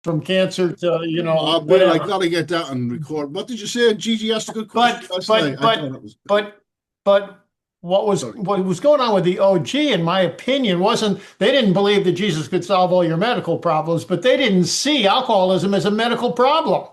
from cancer to, Oh, Bill, I whatever. gotta get that on record. What did you say? Gigi asked a good question But last night. but I thought but it was but but sorry. what was going on with the OG, in my opinion, wasn't they didn't believe that Jesus could solve all your medical problems, but they didn't see alcoholism as a medical problem.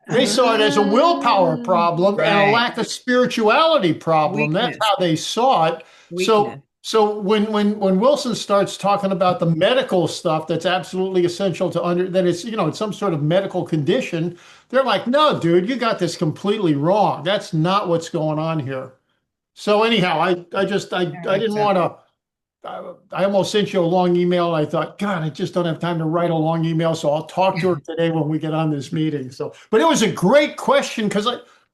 They saw it as a willpower problem and a Right. lack of spirituality problem. That's Weakness. how they saw it. So Weakness. so when Wilson starts talking about the medical stuff that's absolutely essential to that it's it's some sort of medical condition, they're like, no, dude, you got this completely wrong. That's not what's going on here. So anyhow, I didn't want to. I almost sent you a long email. And I thought, God, I just don't have time to write a long email, so I'll talk to her today when we get on this meeting. So, but it was a great question because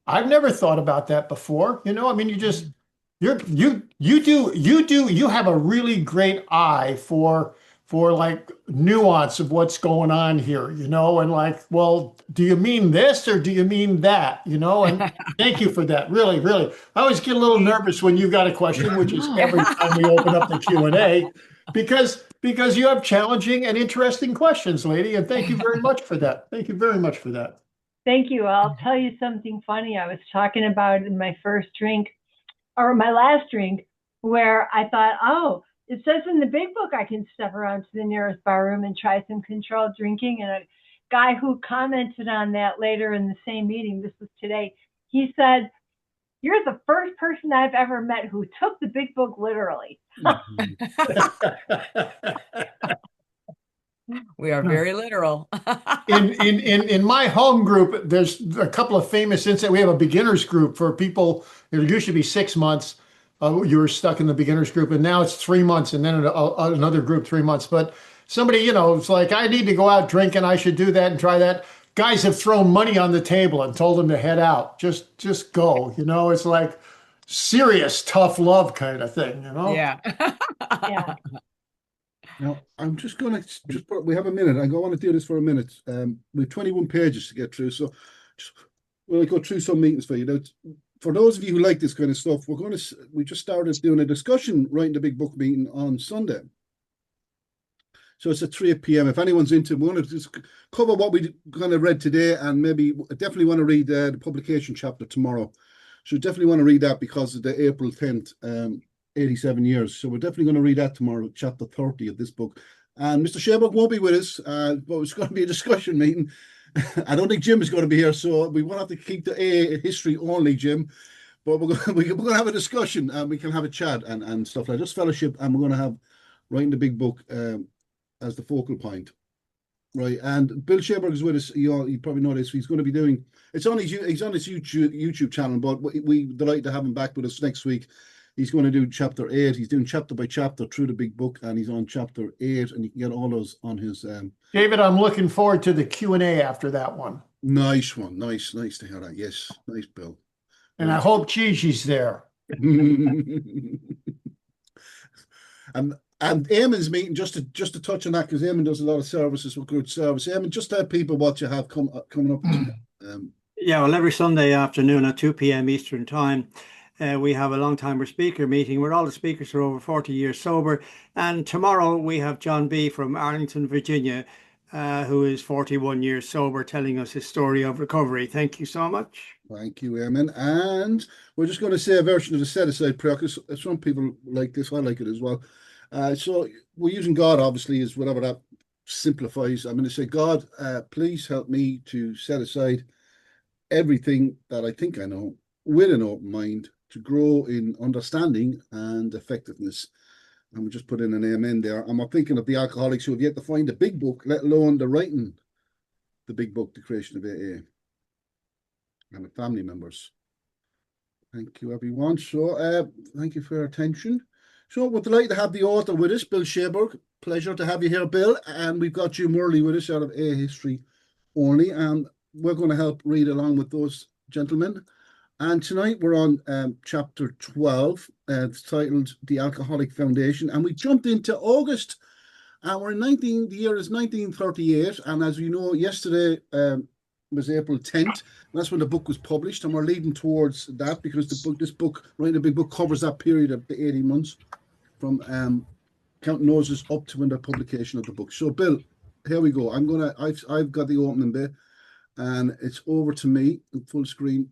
I've never thought about that before. I mean, you have a really great eye for like nuance of what's going on here, and like, well, do you mean this or do you mean that, and thank you for that. Really, really. I always get a little nervous when you've got a question, which is every time we open up the Q&A, because you have challenging and interesting questions, lady, and thank you very much for that. Thank you very much for that. Thank you. I'll tell you something funny. I was talking about in my first drink or my last drink where I thought, oh, it says in the big book I can step around to the nearest bar room and try some controlled drinking. And a guy who commented on that later in the same meeting, this was today, he said, "You're the first person I've ever met who took the big book literally." We are very literal. In my home group, there's a couple of famous incidents. We have a beginners group for people. It used to be 6 months. You were stuck in the beginners group, and now it's 3 months, and then another group 3 months. But somebody, it's like, I need to go out drinking. I should do that and try that. Guys have thrown money on the table and told them to head out. Just go. It's like serious tough love kind of thing. Yeah. Yeah. Now, I'm just going to we have a minute. I want to do this for a minute. We have 21 pages to get through, so we'll go through some meetings for you. Now, for those of you who like this kind of stuff, we just started doing a discussion right in the big book meeting on Sunday. So it's at 3 p.m. If anyone's into, we want to just cover what we kind of read today, and maybe definitely want to read the publication chapter tomorrow. So definitely want to read that because of the April 10th, 87 years. So we're definitely going to read that tomorrow, chapter 30 of this book. And Mr. Sherbrooke won't be with us, but it's going to be a discussion meeting. I don't think Jim is going to be here, so we won't have to keep the A history only, Jim. But we're going to have a discussion, and we can have a chat and stuff like just fellowship, and we're going to have right in the big book as the focal point, right? And Bill Sherbrooke is with us. You probably know this. He's going to be doing. He's on his YouTube channel, but we delight to have him back with us next week. He's going to do chapter 8. He's doing chapter by chapter through the big book, and he's on chapter 8, and you can get all those on his. David, I'm looking forward to the Q&A after that one. Nice one. Nice to hear that. Yes. Nice, Bill. And I hope Gigi's there. And Eamon's meeting, just to touch on that, because Eamon does a lot of services with good service. Eamon, just tell people what you have coming up. Yeah, well, every Sunday afternoon at 2 p.m. Eastern Time, we have a long-timer speaker meeting where all the speakers are over 40 years sober. And tomorrow we have John B. from Arlington, Virginia, who is 41 years sober, telling us his story of recovery. Thank you so much. Thank you, Eamon. And we're just going to say a version of the set-aside prayer, because some people like this. I like it as well. So we're using God, obviously, as whatever that simplifies. I'm going to say, God, please help me to set aside everything that I think I know with an open mind to grow in understanding and effectiveness. And we just put in an amen there. And we're thinking of the alcoholics who have yet to find the big book, let alone the writing the big book, The Creation of AA, and the family members. Thank you, everyone. So thank you for your attention. So we'd like to have the author with us, Bill Sherbrooke. Pleasure to have you here, Bill. And we've got Jim Worley with us out of A History Only. And we're going to help read along with those gentlemen. And tonight we're on chapter 12. It's titled The Alcoholic Foundation. And we jumped into August. And we're in the year is 1938. And as you know, yesterday was April 10th. That's when the book was published. And we're leading towards that because this book, Writing a Big Book, covers that period of the 80 months from Counting Noses up to when the publication of the book. So, Bill, here we go. I've got the opening bit, and it's over to me in full screen.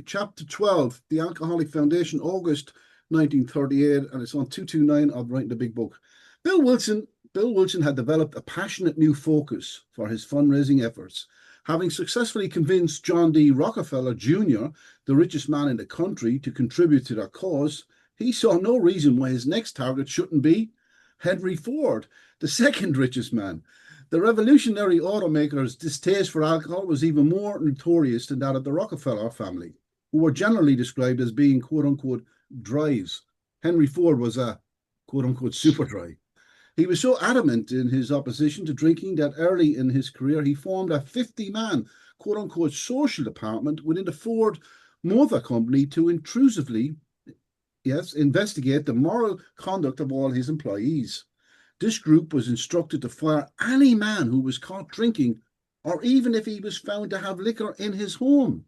Chapter 12, The Alcoholic Foundation, August 1938, and it's on 229 of Writing the Big Book. Bill Wilson had developed a passionate new focus for his fundraising efforts. Having successfully convinced John D. Rockefeller Jr., the richest man in the country, to contribute to their cause, he saw no reason why his next target shouldn't be Henry Ford, the second richest man. The revolutionary automaker's distaste for alcohol was even more notorious than that of the Rockefeller family, who were generally described as being quote-unquote dries. Henry Ford was a quote-unquote super dry. He was so adamant in his opposition to drinking that early in his career he formed a 50-man quote-unquote social department within the Ford Motor Company to intrusively, investigate the moral conduct of all his employees. This group was instructed to fire any man who was caught drinking, or even if he was found to have liquor in his home.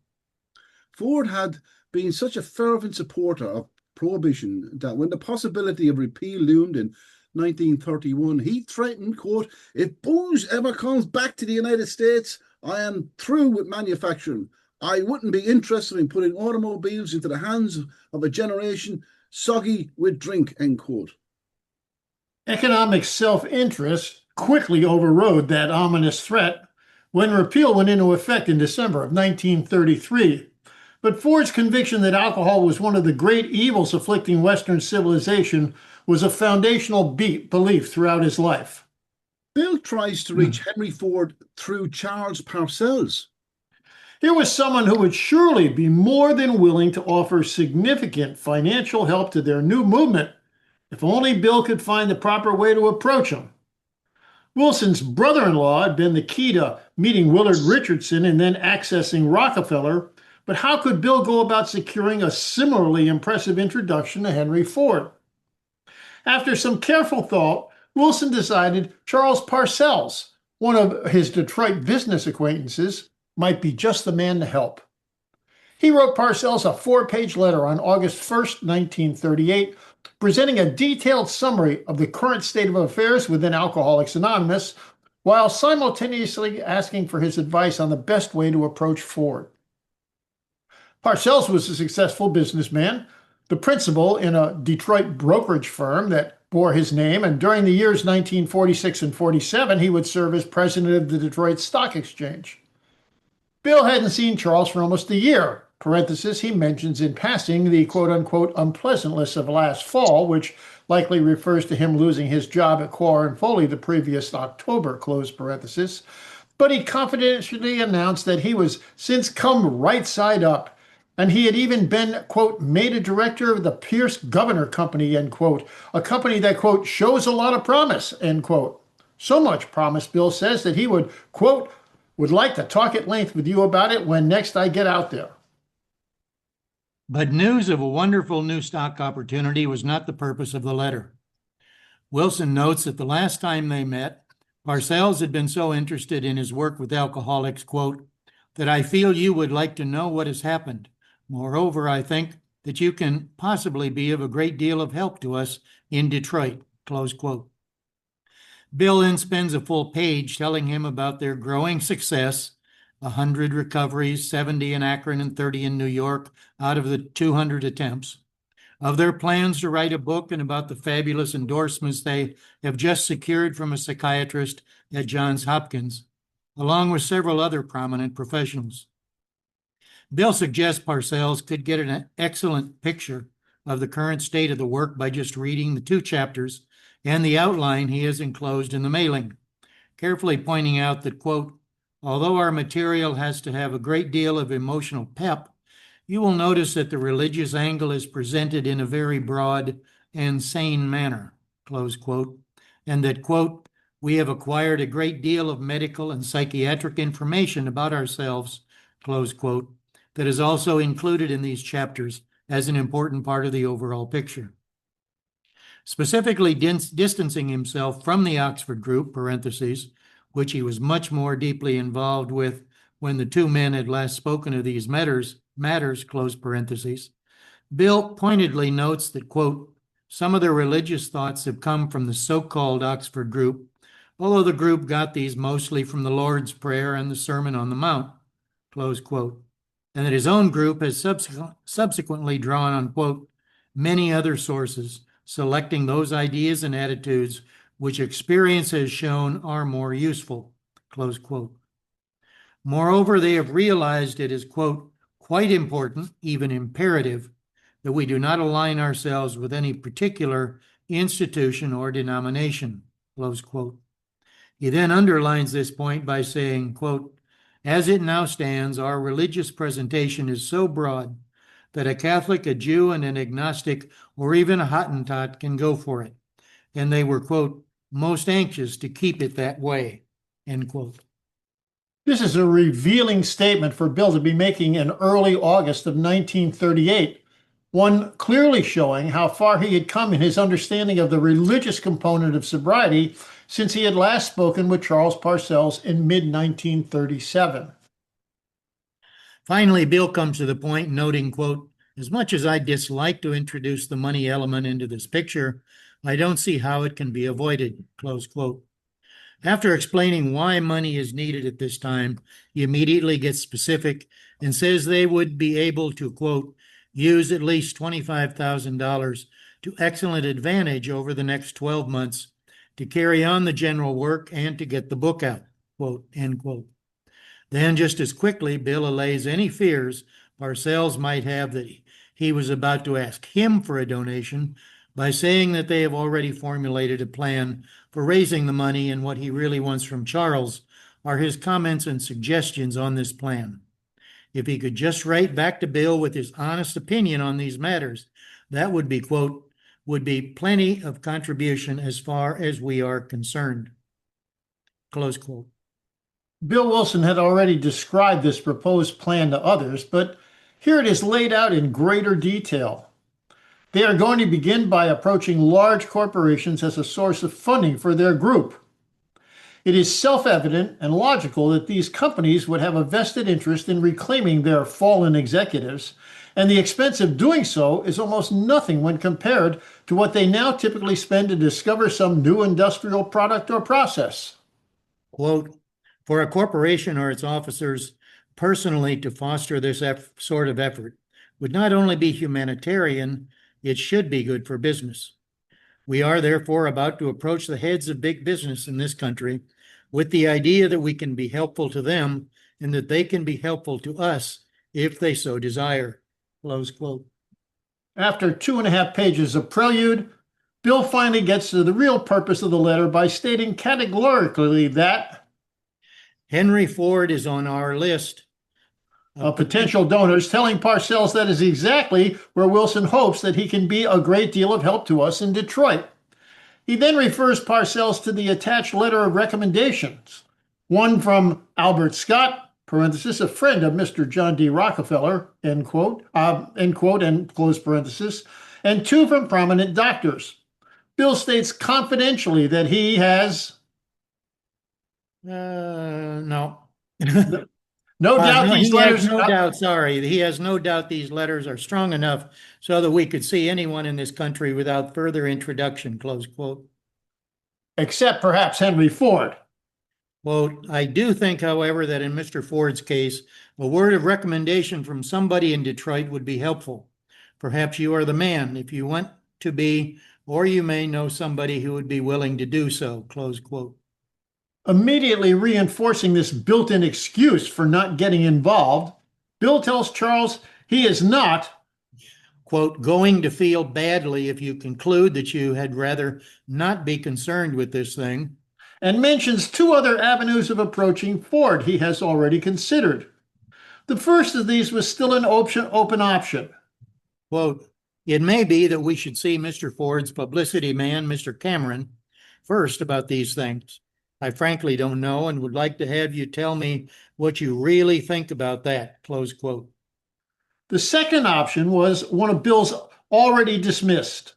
Ford had been such a fervent supporter of prohibition that when the possibility of repeal loomed in 1931, he threatened, quote, "If booze ever comes back to the United States, I am through with manufacturing. I wouldn't be interested in putting automobiles into the hands of a generation soggy with drink," end quote. Economic self-interest quickly overrode that ominous threat when repeal went into effect in December of 1933. But Ford's conviction that alcohol was one of the great evils afflicting Western civilization was a foundational belief throughout his life. Bill tries to reach Henry Ford through Charles Parcells. Here was someone who would surely be more than willing to offer significant financial help to their new movement, if only Bill could find the proper way to approach him. Wilson's brother-in-law had been the key to meeting Willard Richardson and then accessing Rockefeller, but how could Bill go about securing a similarly impressive introduction to Henry Ford? After some careful thought, Wilson decided Charles Parcells, one of his Detroit business acquaintances, might be just the man to help. He wrote Parcells a 4-page letter on August 1st, 1938, presenting a detailed summary of the current state of affairs within Alcoholics Anonymous, while simultaneously asking for his advice on the best way to approach Ford. Parcells was a successful businessman, the principal in a Detroit brokerage firm that bore his name, and during the years 1946 and 47, he would serve as president of the Detroit Stock Exchange. Bill hadn't seen Charles for almost a year. Parenthesis, he mentions in passing the quote-unquote unpleasantness of last fall, which likely refers to him losing his job at Quar & Foley the previous October, close parenthesis. But he confidentially announced that he was since come right side up, and he had even been, quote, made a director of the Pierce Governor Company, end quote, a company that, quote, shows a lot of promise, end quote. So much promise, Bill says, that he would, quote, would like to talk at length with you about it when next I get out there. But news of a wonderful new stock opportunity was not the purpose of the letter. Wilson notes that the last time they met, Parcells had been so interested in his work with alcoholics, quote, that I feel you would like to know what has happened. Moreover, I think that you can possibly be of a great deal of help to us in Detroit, close quote. Bill then spends a full page telling him about their growing success, 100 recoveries, 70 in Akron and 30 in New York out of the 200 attempts, of their plans to write a book and about the fabulous endorsements they have just secured from a psychiatrist at Johns Hopkins, along with several other prominent professionals. Bill suggests Parcells could get an excellent picture of the current state of the work by just reading the 2 chapters and the outline he has enclosed in the mailing, carefully pointing out that, quote, although our material has to have a great deal of emotional pep, you will notice that the religious angle is presented in a very broad and sane manner, close quote, and that, quote, we have acquired a great deal of medical and psychiatric information about ourselves, close quote, that is also included in these chapters as an important part of the overall picture. Specifically distancing himself from the Oxford group, parentheses, which he was much more deeply involved with when the 2 men had last spoken of these matters, close parentheses, Bill pointedly notes that, quote, some of their religious thoughts have come from the so-called Oxford group, although the group got these mostly from the Lord's Prayer and the Sermon on the Mount, close quote, and that his own group has subsequently drawn on, quote, many other sources, selecting those ideas and attitudes which experience has shown are more useful, close quote. Moreover, they have realized it is, quote, quite important, even imperative, that we do not align ourselves with any particular institution or denomination, close quote. He then underlines this point by saying, quote, as it now stands, our religious presentation is so broad that a Catholic, a Jew, and an agnostic, or even a Hottentot can go for it. And they were, quote, most anxious to keep it that way, end quote. This is a revealing statement for Bill to be making in early August of 1938, one clearly showing how far he had come in his understanding of the religious component of sobriety since he had last spoken with Charles Parcells in mid-1937. Finally, Bill comes to the point noting, quote, as much as I dislike to introduce the money element into this picture, I don't see how it can be avoided, close quote. After explaining why money is needed at this time, he immediately gets specific and says they would be able to, quote, use at least $25,000 to excellent advantage over the next 12 months to carry on the general work and to get the book out, quote, end quote. Then just as quickly, Bill allays any fears Parcells might have that he was about to ask him for a donation by saying that they have already formulated a plan for raising the money, and what he really wants from Charles are his comments and suggestions on this plan. If he could just write back to Bill with his honest opinion on these matters, that would be, quote, would be plenty of contribution as far as we are concerned, close quote. Bill Wilson had already described this proposed plan to others, but here it is laid out in greater detail. They are going to begin by approaching large corporations as a source of funding for their group. It is self-evident and logical that these companies would have a vested interest in reclaiming their fallen executives, and the expense of doing so is almost nothing when compared to what they now typically spend to discover some new industrial product or process. Quote, for a corporation or its officers personally to foster this sort of effort would not only be humanitarian, it should be good for business. We are therefore about to approach the heads of big business in this country with the idea that we can be helpful to them and that they can be helpful to us if they so desire, close quote. After 2.5 pages of prelude, Bill finally gets to the real purpose of the letter by stating categorically that Henry Ford is on our list of potential donors, telling Parcells that is exactly where Wilson hopes that he can be a great deal of help to us in Detroit. He then refers Parcells to the attached letter of recommendations, one from Albert Scott, parenthesis, a friend of Mr. John D. Rockefeller, end quote, and close parenthesis, and two from prominent doctors. Bill states confidentially that he has no. no doubt these letters. He has no doubt these letters are strong enough so that we could see anyone in this country without further introduction, close quote. Except perhaps Henry Ford. Quote, I do think, however, that in Mr. Ford's case, a word of recommendation from somebody in Detroit would be helpful. Perhaps you are the man if you want to be, or you may know somebody who would be willing to do so, close quote. Immediately reinforcing this built-in excuse for not getting involved, Bill tells Charles he is not, quote, going to feel badly if you conclude that you had rather not be concerned with this thing, and mentions two other avenues of approaching Ford he has already considered. The first of these was still an open option. Quote, it may be that we should see Mr. Ford's publicity man, Mr. Cameron, first about these things. I frankly don't know and would like to have you tell me what you really think about that, close quote. The second option was one of Bill's had already dismissed.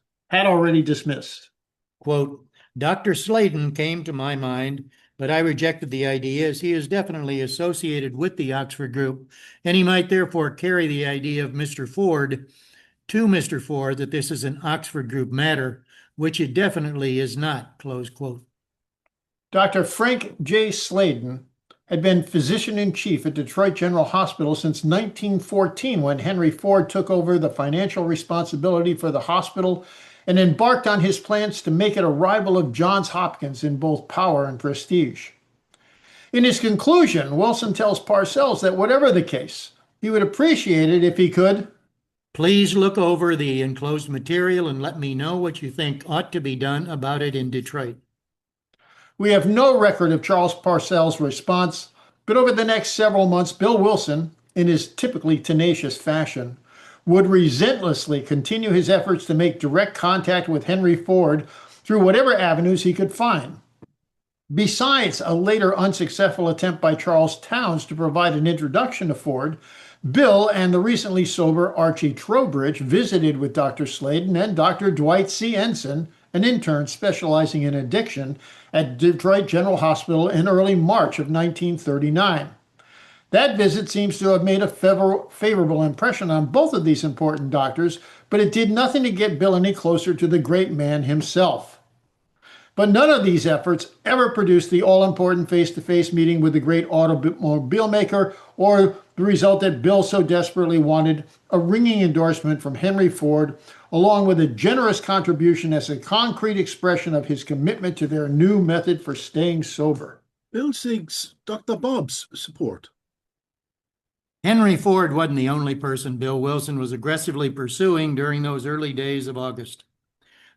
Quote, Dr. Sladen came to my mind, but I rejected the idea as he is definitely associated with the Oxford group, and he might therefore carry the idea of Mr. Ford to Mr. Ford that this is an Oxford group matter, which it definitely is not, close quote. Dr. Frank J. Sladen had been physician-in-chief at Detroit General Hospital since 1914 when Henry Ford took over the financial responsibility for the hospital and embarked on his plans to make it a rival of Johns Hopkins in both power and prestige. In his conclusion, Wilson tells Parcells that whatever the case, he would appreciate it if he could Please look over the enclosed material and let me know what you think ought to be done about it in Detroit. We have no record of Charles Parcells' response, but over the next several months, Bill Wilson, in his typically tenacious fashion, would relentlessly continue his efforts to make direct contact with Henry Ford through whatever avenues he could find. Besides a later unsuccessful attempt by Charles Towns to provide an introduction to Ford, Bill and the recently sober Archie Trowbridge visited with Dr. Sladen and Dr. Dwight C. Ensign, an intern specializing in addiction, at Detroit General Hospital in early March of 1939. That visit seems to have made a favorable impression on both of these important doctors, but it did nothing to get Bill any closer to the great man himself. But none of these efforts ever produced the all-important face-to-face meeting with the great automobile maker or the result that Bill so desperately wanted, a ringing endorsement from Henry Ford, along with a generous contribution as a concrete expression of his commitment to their new method for staying sober. Bill seeks Dr. Bob's support. Henry Ford wasn't the only person Bill Wilson was aggressively pursuing during those early days of August.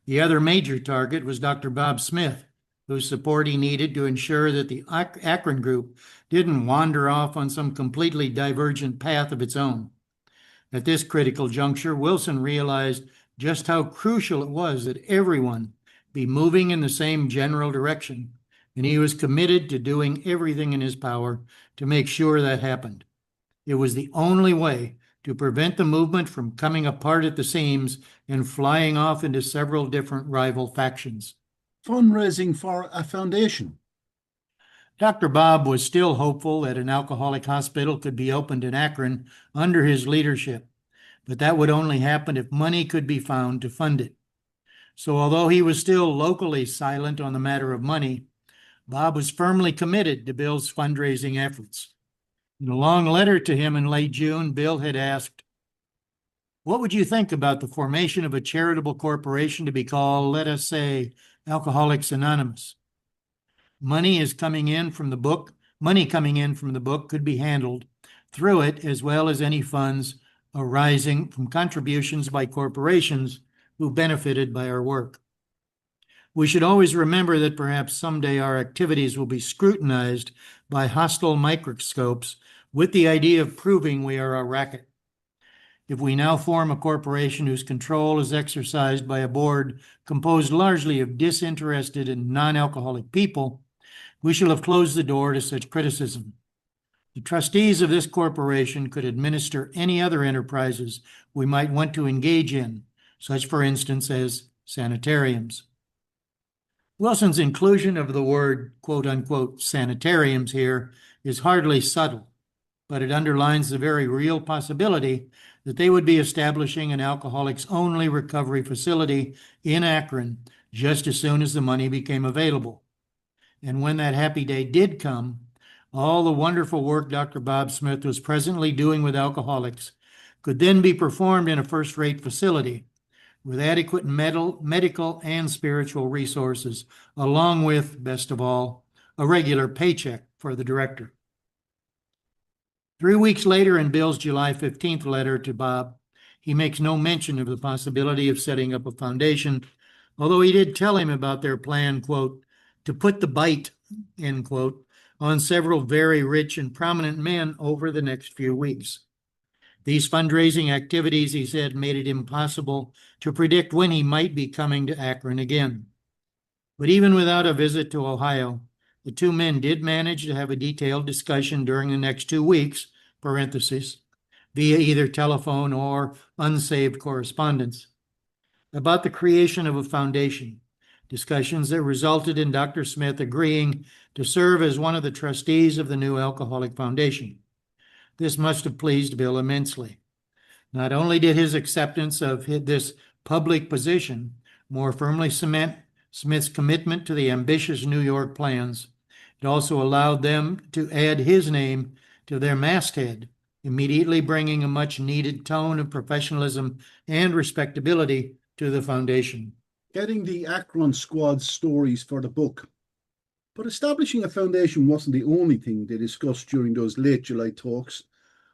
The other major target was Dr. Bob Smith, whose support he needed to ensure that the Akron group didn't wander off on some completely divergent path of its own. At this critical juncture, Wilson realized just how crucial it was that everyone be moving in the same general direction, and he was committed to doing everything in his power to make sure that happened. It was the only way to prevent the movement from coming apart at the seams and flying off into several different rival factions. Fundraising for a foundation. Dr. Bob was still hopeful that an alcoholic hospital could be opened in Akron under his leadership, but that would only happen if money could be found to fund it. So although he was still locally silent on the matter of money, Bob was firmly committed to Bill's fundraising efforts. In a long letter to him in late June, Bill had asked, "What would you think about the formation of a charitable corporation to be called, let us say, Alcoholics Anonymous? Money coming in from the book could be handled through it, as well as any funds arising from contributions by corporations who benefited by our work. We should always remember that perhaps someday our activities will be scrutinized by hostile microscopes with the idea of proving we are a racket. If we now form a corporation whose control is exercised by a board composed largely of disinterested and non-alcoholic people, we shall have closed the door to such criticism. The trustees of this corporation could administer any other enterprises we might want to engage in, such, for instance, as sanitariums." Wilson's inclusion of the word, quote-unquote, sanitariums here is hardly subtle, but it underlines the very real possibility that they would be establishing an alcoholics-only recovery facility in Akron just as soon as the money became available. And when that happy day did come, all the wonderful work Dr. Bob Smith was presently doing with alcoholics could then be performed in a first-rate facility with adequate medical and spiritual resources, along with, best of all, a regular paycheck for the director. 3 weeks later, in Bill's July 15th letter to Bob, he makes no mention of the possibility of setting up a foundation, although he did tell him about their plan, quote, to put the bite, end quote, on several very rich and prominent men over the next few weeks. These fundraising activities, he said, made it impossible to predict when he might be coming to Akron again. But even without a visit to Ohio, the two men did manage to have a detailed discussion during the next 2 weeks, parentheses, via either telephone or unsaved correspondence, about the creation of a foundation, discussions that resulted in Dr. Smith agreeing to serve as one of the trustees of the new Alcoholic Foundation. This must have pleased Bill immensely. Not only did his acceptance of this public position more firmly cement Smith's commitment to the ambitious New York plans. It also allowed them to add his name to their masthead, immediately bringing a much-needed tone of professionalism and respectability to the foundation. Getting the Akron squad's stories for the book. But establishing a foundation wasn't the only thing they discussed during those late July talks.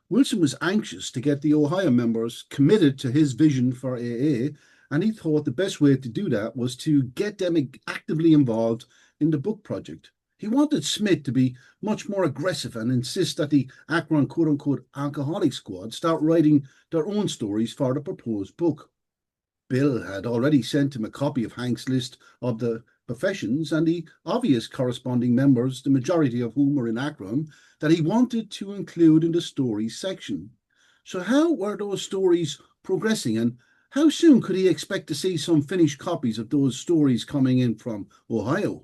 Wilson was anxious to get the Ohio members committed to his vision for AA, and he thought the best way to do that was to get them actively involved in the book project. He wanted Smith to be much more aggressive and insist that the Akron quote-unquote alcoholic squad start writing their own stories for the proposed book. Bill had already sent him a copy of Hank's list of the professions and the obvious corresponding members, the majority of whom were in Akron, that he wanted to include in the stories section. So how were those stories progressing, and how soon could he expect to see some finished copies of those stories coming in from Ohio?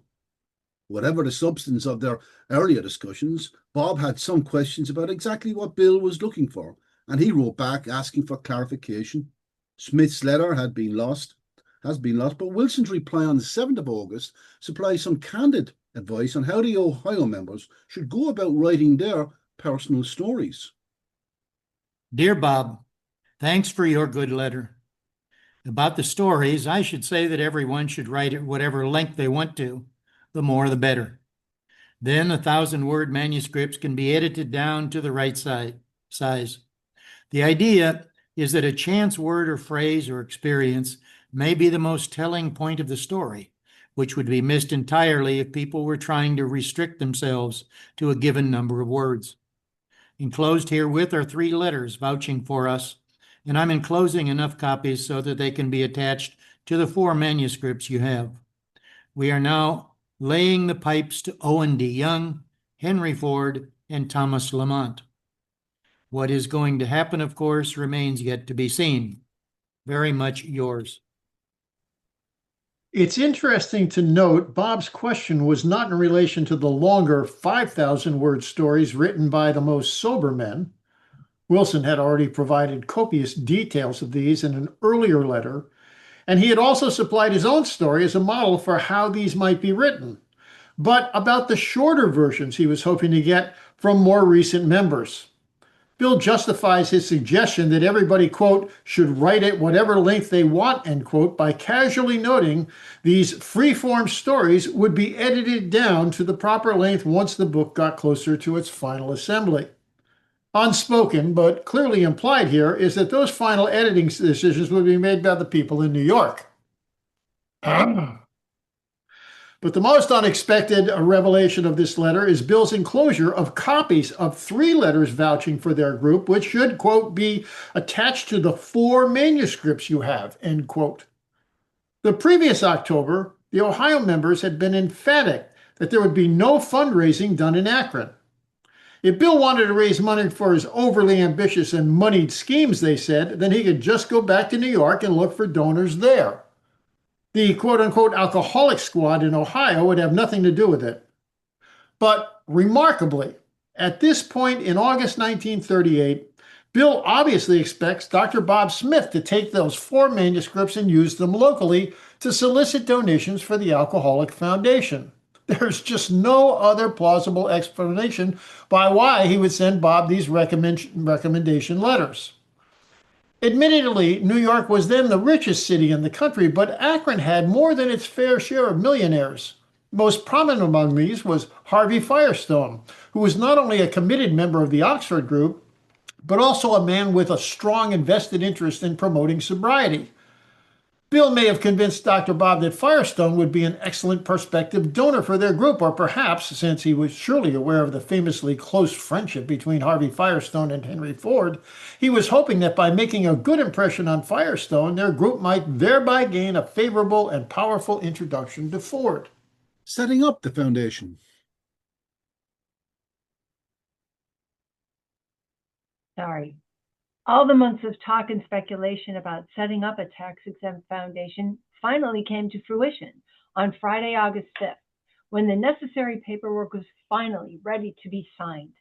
Whatever the substance of their earlier discussions, Bob had some questions about exactly what Bill was looking for, and he wrote back asking for clarification. Smith's letter has been lost, but Wilson's reply on the 7th of August supplies some candid advice on how the Ohio members should go about writing their personal stories. Dear Bob, thanks for your good letter. About the stories, I should say that everyone should write at whatever length they want to. The more the better. Then 1,000-word manuscripts can be edited down to the right size. The idea is that a chance word or phrase or experience may be the most telling point of the story, which would be missed entirely if people were trying to restrict themselves to a given number of words. Enclosed herewith are 3 letters vouching for us, and I'm enclosing enough copies so that they can be attached to the 4 manuscripts you have. We are now laying the pipes to Owen D. Young, Henry Ford, and Thomas Lamont. What is going to happen, of course, remains yet to be seen. Very much yours. It's interesting to note Bob's question was not in relation to the longer 5,000-word stories written by the most sober men. Wilson had already provided copious details of these in an earlier letter, and he had also supplied his own story as a model for how these might be written, but about the shorter versions he was hoping to get from more recent members. Bill justifies his suggestion that everybody, quote, should write at whatever length they want, end quote, by casually noting these free-form stories would be edited down to the proper length once the book got closer to its final assembly. Unspoken, but clearly implied here, is that those final editing decisions would be made by the people in New York. But the most unexpected revelation of this letter is Bill's enclosure of copies of 3 letters vouching for their group, which should, quote, be attached to the 4 manuscripts you have, end quote. The previous October, the Ohio members had been emphatic that there would be no fundraising done in Akron. If Bill wanted to raise money for his overly ambitious and moneyed schemes, they said, then he could just go back to New York and look for donors there. The quote-unquote alcoholic squad in Ohio would have nothing to do with it. But remarkably, at this point in August 1938, Bill obviously expects Dr. Bob Smith to take those 4 manuscripts and use them locally to solicit donations for the Alcoholic Foundation. There's just no other plausible explanation by why he would send Bob these recommendation letters. Admittedly, New York was then the richest city in the country, but Akron had more than its fair share of millionaires. Most prominent among these was Harvey Firestone, who was not only a committed member of the Oxford Group, but also a man with a strong and vested interest in promoting sobriety. Bill may have convinced Dr. Bob that Firestone would be an excellent prospective donor for their group, or perhaps, since he was surely aware of the famously close friendship between Harvey Firestone and Henry Ford, he was hoping that by making a good impression on Firestone, their group might thereby gain a favorable and powerful introduction to Ford. Setting up the foundation. Sorry. All the months of talk and speculation about setting up a tax-exempt foundation finally came to fruition on Friday, August 5th, when the necessary paperwork was finally ready to be signed.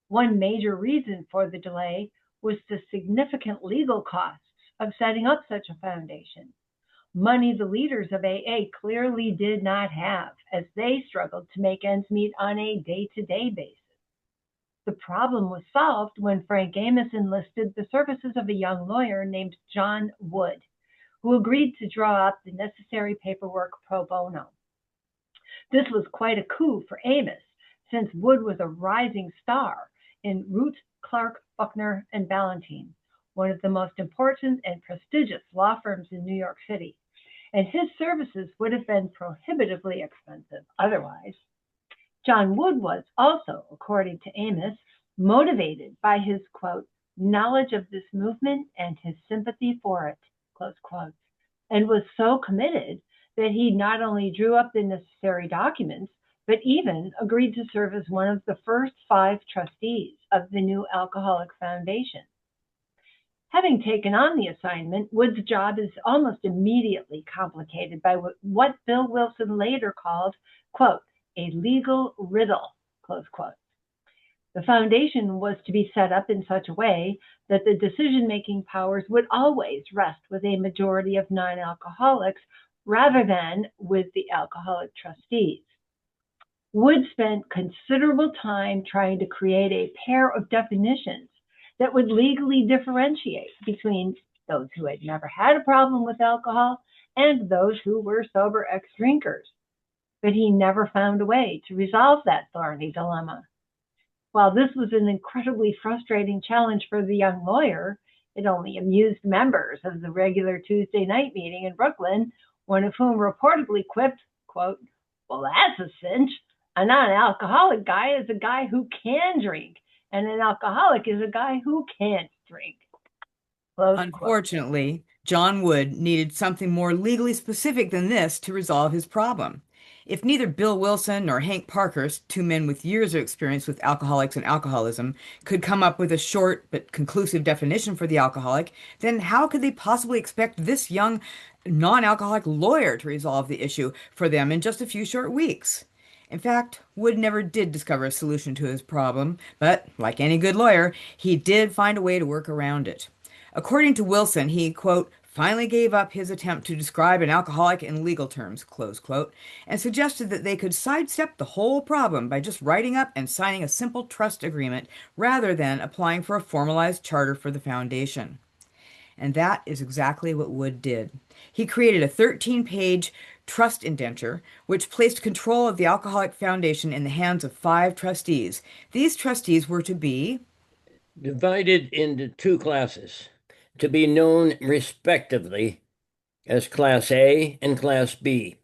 One major reason for the delay was the significant legal costs of setting up such a foundation. money the leaders of AA clearly did not have, as they struggled to make ends meet on a day-to-day basis. The problem was solved when Frank Amos enlisted the services of a young lawyer named John Wood, who agreed to draw up the necessary paperwork pro bono. This was quite a coup for Amos, since Wood was a rising star in Root, Clark, Buckner, and Ballantine, one of the most important and prestigious law firms in New York City, and his services would have been prohibitively expensive otherwise. John Wood was also, according to Amos, motivated by his, quote, knowledge of this movement and his sympathy for it, close quote, and was so committed that he not only drew up the necessary documents, but even agreed to serve as one of the first 5 trustees of the new Alcoholic Foundation. Having taken on the assignment, Wood's job is almost immediately complicated by what Bill Wilson later called, quote, a legal riddle, close quote. The foundation was to be set up in such a way that the decision-making powers would always rest with a majority of non-alcoholics rather than with the alcoholic trustees. Wood spent considerable time trying to create a pair of definitions that would legally differentiate between those who had never had a problem with alcohol and those who were sober ex-drinkers. But he never found a way to resolve that thorny dilemma. While this was an incredibly frustrating challenge for the young lawyer, it only amused members of the regular Tuesday night meeting in Brooklyn, one of whom reportedly quipped, quote, well, that's a cinch. A non-alcoholic guy is a guy who can drink, and an alcoholic is a guy who can't drink. Close quote. Unfortunately, John Wood needed something more legally specific than this to resolve his problem. If neither Bill Wilson nor Hank Parkhurst, 2 men with years of experience with alcoholics and alcoholism, could come up with a short but conclusive definition for the alcoholic, then how could they possibly expect this young non-alcoholic lawyer to resolve the issue for them in just a few short weeks? In fact, Wood never did discover a solution to his problem, but like any good lawyer, he did find a way to work around it. According to Wilson, he, quote, finally gave up his attempt to describe an alcoholic in legal terms, close quote, and suggested that they could sidestep the whole problem by just writing up and signing a simple trust agreement rather than applying for a formalized charter for the foundation. And that is exactly what Wood did. He created a 13-page trust indenture, which placed control of the Alcoholic Foundation in the hands of 5 trustees. These trustees were to be divided into 2 classes, to be known respectively as Class A and Class B.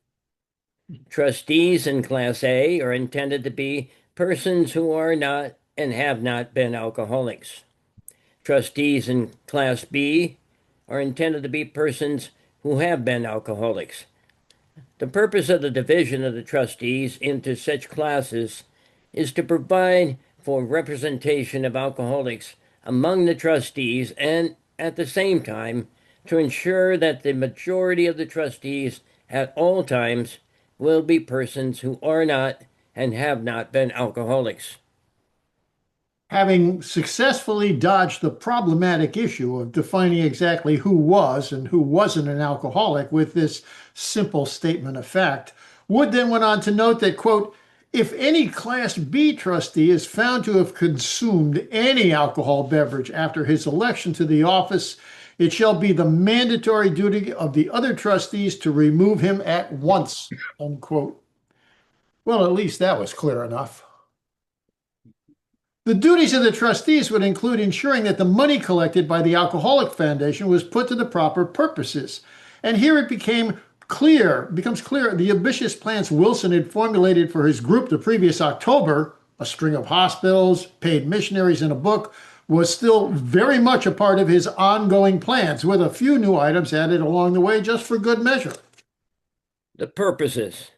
Trustees in Class A are intended to be persons who are not and have not been alcoholics. Trustees in Class B are intended to be persons who have been alcoholics. The purpose of the division of the trustees into such classes is to provide for representation of alcoholics among the trustees and, at the same time, to ensure that the majority of the trustees at all times will be persons who are not and have not been alcoholics. Having successfully dodged the problematic issue of defining exactly who was and who wasn't an alcoholic with this simple statement of fact, Wood then went on to note that, quote, if any Class B trustee is found to have consumed any alcohol beverage after his election to the office, it shall be the mandatory duty of the other trustees to remove him at once, unquote. Well, at least that was clear enough. The duties of the trustees would include ensuring that the money collected by the Alcoholic Foundation was put to the proper purposes. And here it becomes clear the ambitious plans Wilson had formulated for his group the previous October, a string of hospitals, paid missionaries, and a book, was still very much a part of his ongoing plans, with a few new items added along the way just for good measure. The purposes.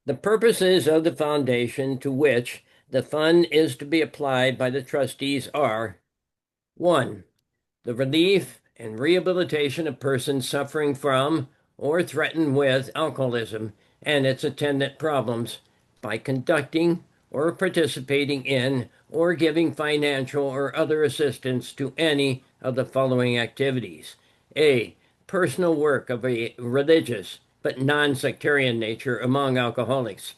The purposes of the foundation to which the fund is to be applied by the trustees are 1. The relief and rehabilitation of persons suffering from or threatened with alcoholism and its attendant problems by conducting or participating in or giving financial or other assistance to any of the following activities. A. personal work of a religious but non-sectarian nature among alcoholics.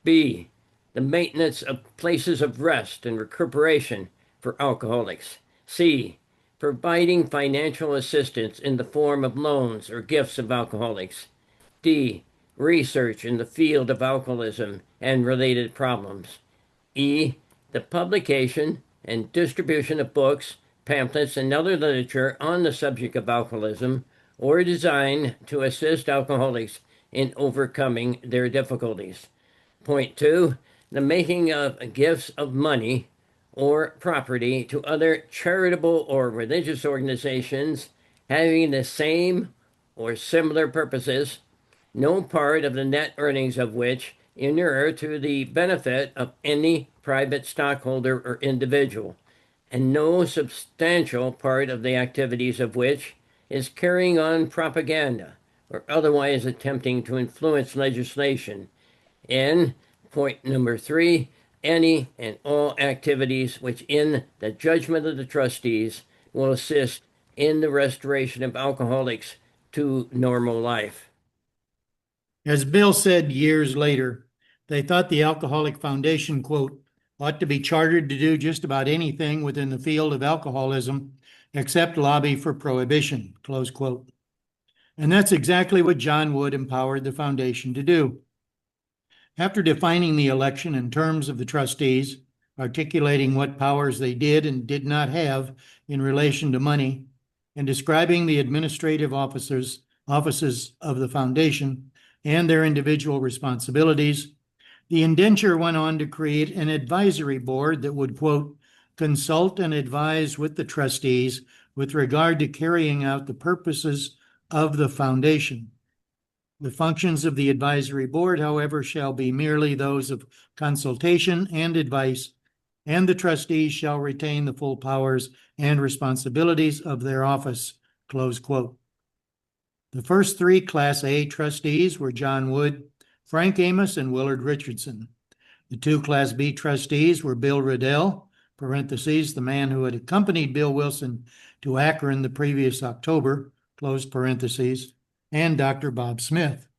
B, the maintenance of places of rest and recuperation for alcoholics. C, providing financial assistance in the form of loans or gifts of alcoholics. D, research in the field of alcoholism and related problems. E, the publication and distribution of books, pamphlets, and other literature on the subject of alcoholism or designed to assist alcoholics in overcoming their difficulties. Point 2, the making of gifts of money or property to other charitable or religious organizations having the same or similar purposes, no part of the net earnings of which inure to the benefit of any private stockholder or individual, and no substantial part of the activities of which is carrying on propaganda or otherwise attempting to influence legislation. And point number 3, any and all activities which, in the judgment of the trustees, will assist in the restoration of alcoholics to normal life. As Bill said years later, they thought the Alcoholic Foundation, quote, ought to be chartered to do just about anything within the field of alcoholism except lobby for prohibition, close quote. And that's exactly what John Wood empowered the foundation to do. After defining the election in terms of the trustees, articulating what powers they did and did not have in relation to money, and describing the administrative offices of the foundation and their individual responsibilities, the indenture went on to create an advisory board that would, quote, consult and advise with the trustees with regard to carrying out the purposes of the foundation. The functions of the advisory board, however, shall be merely those of consultation and advice, and the trustees shall retain the full powers and responsibilities of their office, close quote. The first 3 Class A trustees were John Wood, Frank Amos, and Willard Richardson. The 2 Class B trustees were Bill Riddell, parentheses, the man who had accompanied Bill Wilson to Akron the previous October, close parentheses, and Dr. Bob Smith.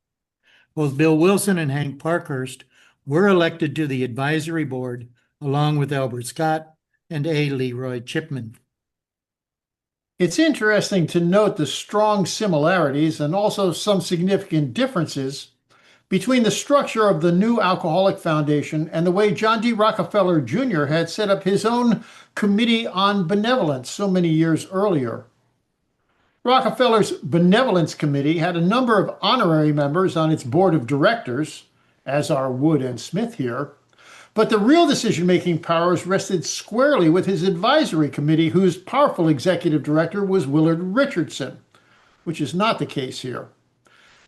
Both Bill Wilson and Hank Parkhurst were elected to the advisory board, along with Albert Scott and A. Leroy Chipman. It's interesting to note the strong similarities and also some significant differences between the structure of the new Alcoholic Foundation and the way John D. Rockefeller Jr. had set up his own Committee on Benevolence so many years earlier. Rockefeller's Benevolence Committee had a number of honorary members on its board of directors, as are Wood and Smith here, but the real decision-making powers rested squarely with his advisory committee, whose powerful executive director was Willard Richardson, which is not the case here.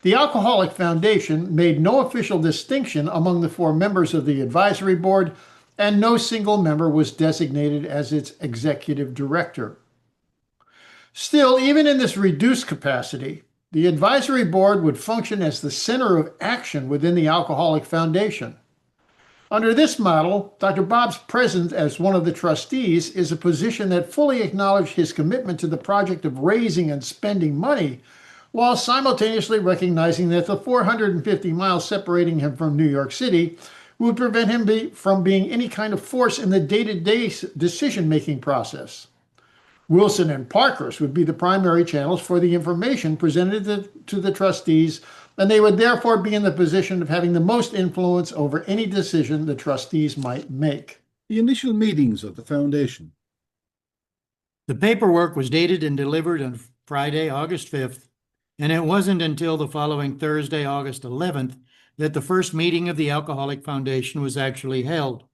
The Alcoholic Foundation made no official distinction among the 4 members of the advisory board, and no single member was designated as its executive director. Still, even in this reduced capacity, the advisory board would function as the center of action within the Alcoholic Foundation. Under this model, Dr. Bob's presence as one of the trustees is a position that fully acknowledged his commitment to the project of raising and spending money, while simultaneously recognizing that the 450 miles separating him from New York City would prevent him from being any kind of force in the day-to-day decision-making process. Wilson and Parkhurst would be the primary channels for the information presented to the trustees, and they would therefore be in the position of having the most influence over any decision the trustees might make. The initial meetings of the foundation. The paperwork was dated and delivered on Friday, August 5th, and it wasn't until the following Thursday, August 11th, that the first meeting of the Alcoholic Foundation was actually held.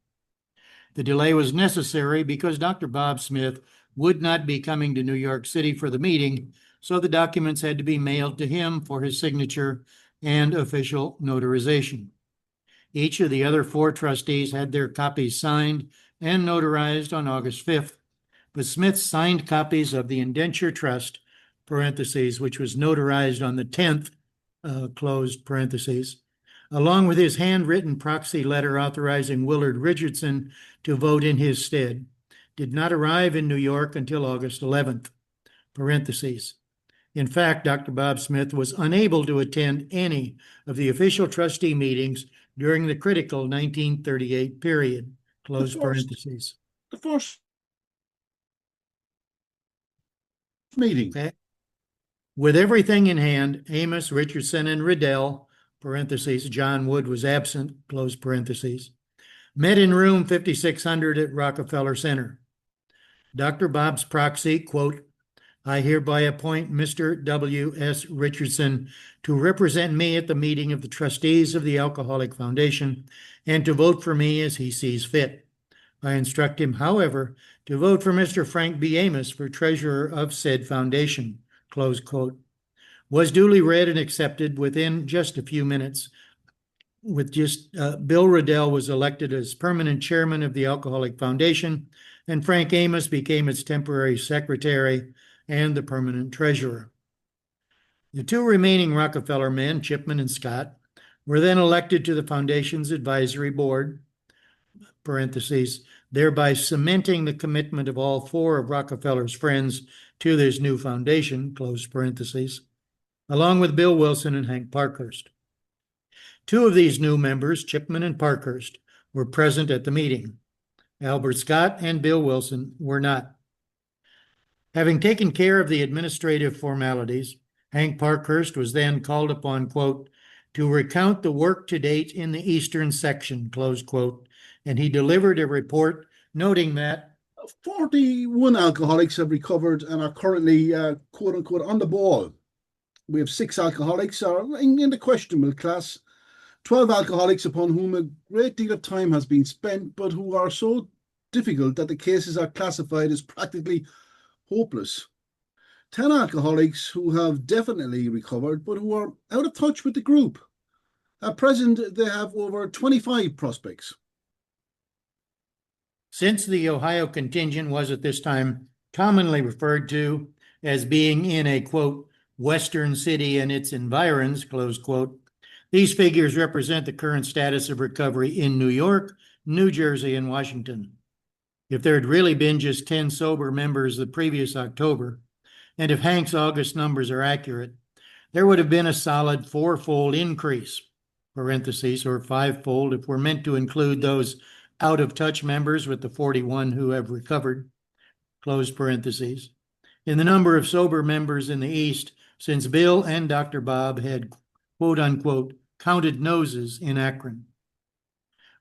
The delay was necessary because Dr. Bob Smith would not be coming to New York City for the meeting, so the documents had to be mailed to him for his signature and official notarization. Each of the other 4 trustees had their copies signed and notarized on August 5th, but Smith signed copies of the indenture trust, parentheses, which was notarized on the 10th, closed parentheses, along with his handwritten proxy letter authorizing Willard Richardson to vote in his stead, did not arrive in New York until August 11th, parentheses. In fact, Dr. Bob Smith was unable to attend any of the official trustee meetings during the critical 1938 period, close first- parentheses. The first meeting. Okay. With everything in hand, Amos, Richardson, and Riddell, parentheses, John Wood was absent, close parentheses, met in room 5600 at Rockefeller Center. Dr. Bob's proxy, quote, I hereby appoint Mr. W.S. Richardson to represent me at the meeting of the trustees of the Alcoholic Foundation and to vote for me as he sees fit. I instruct him, however, to vote for Mr. Frank B. Amos for treasurer of said foundation, close quote. Was duly read and accepted within just a few minutes. Bill Riddell was elected as permanent chairman of the Alcoholic Foundation, and Frank Amos became its temporary secretary and the permanent treasurer. The two remaining Rockefeller men, Chipman and Scott, were then elected to the foundation's advisory board, parentheses, thereby cementing the commitment of all four of Rockefeller's friends to this new foundation, close parentheses, along with Bill Wilson and Hank Parkhurst. Two of these new members, Chipman and Parkhurst, were present at the meeting. Albert Scott and Bill Wilson were not. Having taken care of the administrative formalities, Hank Parkhurst was then called upon, quote, to recount the work to date in the Eastern section, close quote, and he delivered a report noting that 41 alcoholics have recovered and are currently, quote unquote, on the ball. We have 6 alcoholics in the questionable class, 12 alcoholics upon whom a great deal of time has been spent, but who are so difficult that the cases are classified as practically hopeless. 10 alcoholics who have definitely recovered, but who are out of touch with the group. At present, they have over 25 prospects. since the Ohio contingent was at this time commonly referred to as being in a, quote, western city and its environs, close quote, these figures represent the current status of recovery in New York, New Jersey, and Washington. If there had really been just 10 sober members the previous October, and if Hank's August numbers are accurate, there would have been a solid 4-fold increase, parentheses, or 5-fold if we're meant to include those out-of-touch members with the 41 who have recovered, close parentheses, in the number of sober members in the East since Bill and Dr. Bob had, quote-unquote, counted noses in Akron.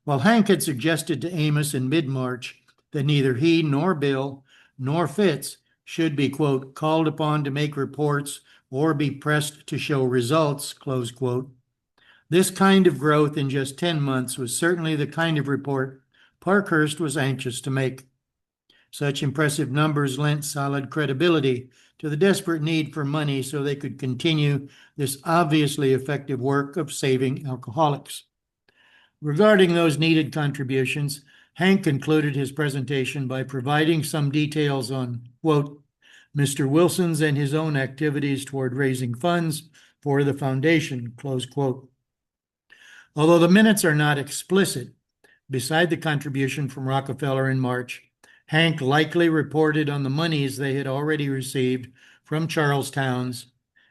While Hank had suggested to Amos in mid-March that neither he nor Bill nor Fitz should be, quote, called upon to make reports or be pressed to show results, close quote, this kind of growth in just 10 months was certainly the kind of report Parkhurst was anxious to make. Such impressive numbers lent solid credibility to the desperate need for money so they could continue this obviously effective work of saving alcoholics. Regarding those needed contributions, Hank concluded his presentation by providing some details on, quote, Mr. Wilson's and his own activities toward raising funds for the foundation, close quote. Although the minutes are not explicit, beside the contribution from Rockefeller in March, Hank likely reported on the monies they had already received from Charles Towns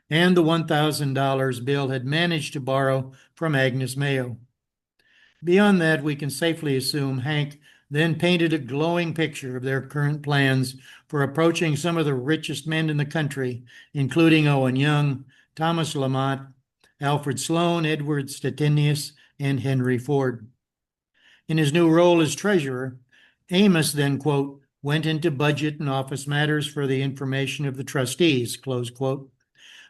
and the $1,000 Bill had managed to borrow from Agnes Mayo. Beyond that, we can safely assume Hank then painted a glowing picture of their current plans for approaching some of the richest men in the country, including Owen Young, Thomas Lamont, Alfred Sloan, Edward Stettinius, and Henry Ford. In his new role as treasurer, Amos then, quote, went into budget and office matters for the information of the trustees, close quote,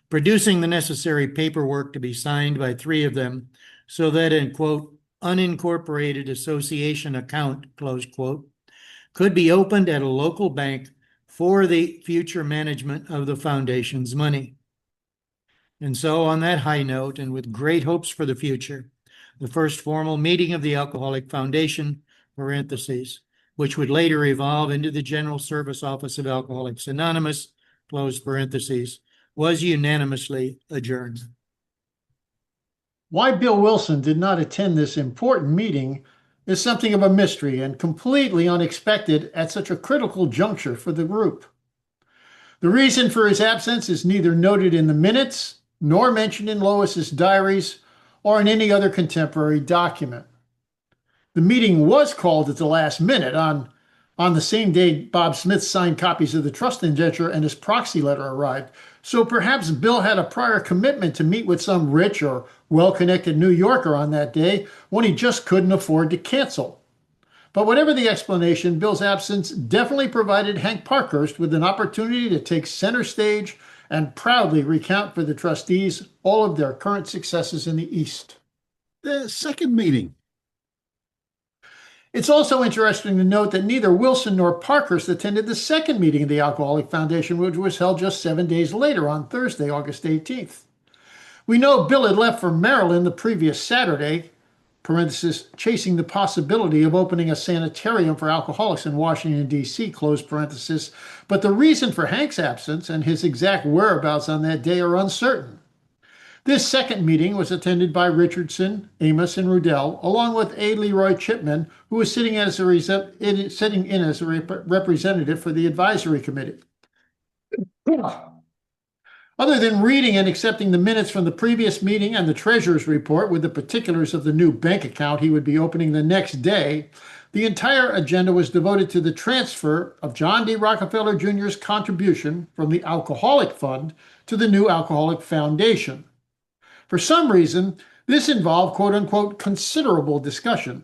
producing the necessary paperwork to be signed by 3 of them so that an, quote, unincorporated association account, close quote, could be opened at a local bank for the future management of the foundation's money. And so on that high note, and with great hopes for the future, the first formal meeting of the Alcoholic Foundation, parentheses, which would later evolve into the General Service Office of Alcoholics Anonymous, close parentheses, was unanimously adjourned. Why Bill Wilson did not attend this important meeting is something of a mystery and completely unexpected at such a critical juncture for the group. The reason for his absence is neither noted in the minutes nor mentioned in Lois's diaries or in any other contemporary document. The meeting was called at the last minute on the same day Bob Smith signed copies of the trust indenture and his proxy letter arrived. So perhaps Bill had a prior commitment to meet with some rich or well-connected New Yorker on that day when he just couldn't afford to cancel. But whatever the explanation, Bill's absence definitely provided Hank Parkhurst with an opportunity to take center stage and proudly recount for the trustees all of their current successes in the East. The second meeting. It's also interesting to note that neither Wilson nor Parkhurst attended the second meeting of the Alcoholic Foundation, which was held just 7 days later on Thursday, August 18th. We know Bill had left for Maryland the previous Saturday, parenthesis, chasing the possibility of opening a sanitarium for alcoholics in Washington, D.C., close parenthesis, but the reason for Hank's absence and his exact whereabouts on that day are uncertain. This second meeting was attended by Richardson, Amos, and Rudell, along with A. Leroy Chipman, who was sitting in as a representative for the advisory committee. Other than reading and accepting the minutes from the previous meeting and the treasurer's report with the particulars of the new bank account he would be opening the next day, the entire agenda was devoted to the transfer of John D. Rockefeller Jr.'s contribution from the Alcoholic Fund to the new Alcoholic Foundation. For some reason, this involved quote-unquote considerable discussion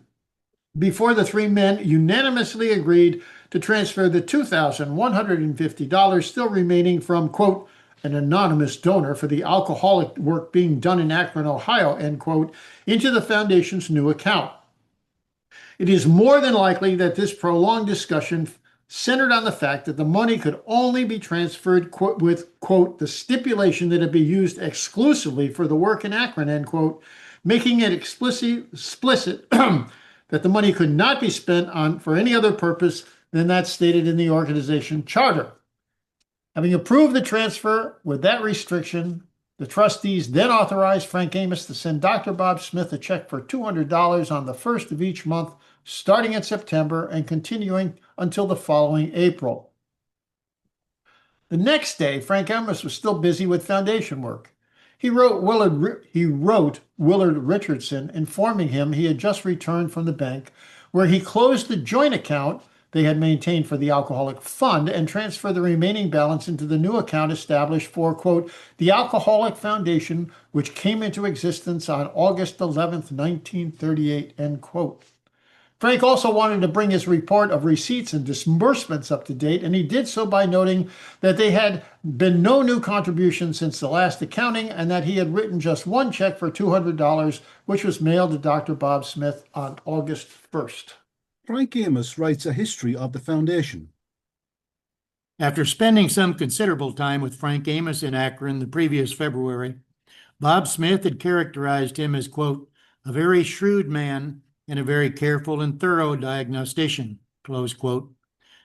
before the three men unanimously agreed to transfer the $2,150 still remaining from, quote, an anonymous donor for the alcoholic work being done in Akron, Ohio, end quote, into the foundation's new account. It is more than likely that this prolonged discussion centered on the fact that the money could only be transferred with, quote, the stipulation that it be used exclusively for the work in Akron, end quote, making it explicit that the money could not be spent on for any other purpose than that stated in the organization charter. Having approved the transfer with that restriction, the trustees then authorized Frank Amos to send Dr. Bob Smith a check for $200 on the first of each month, starting in September and continuing until the following April. The next day, Frank Amos was still busy with foundation work. He wrote Willard Richardson, informing him he had just returned from the bank, where he closed the joint account they had maintained for the Alcoholic Fund and transferred the remaining balance into the new account established for, quote, the Alcoholic Foundation, which came into existence on August 11th, 1938, end quote. Frank also wanted to bring his report of receipts and disbursements up to date, and he did so by noting that there had been no new contributions since the last accounting and that he had written just one check for $200, which was mailed to Dr. Bob Smith on August 1st. Frank Amos writes a history of the foundation. After spending some considerable time with Frank Amos in Akron the previous February, Bob Smith had characterized him as, quote, a very shrewd man and a very careful and thorough diagnostician, close quote.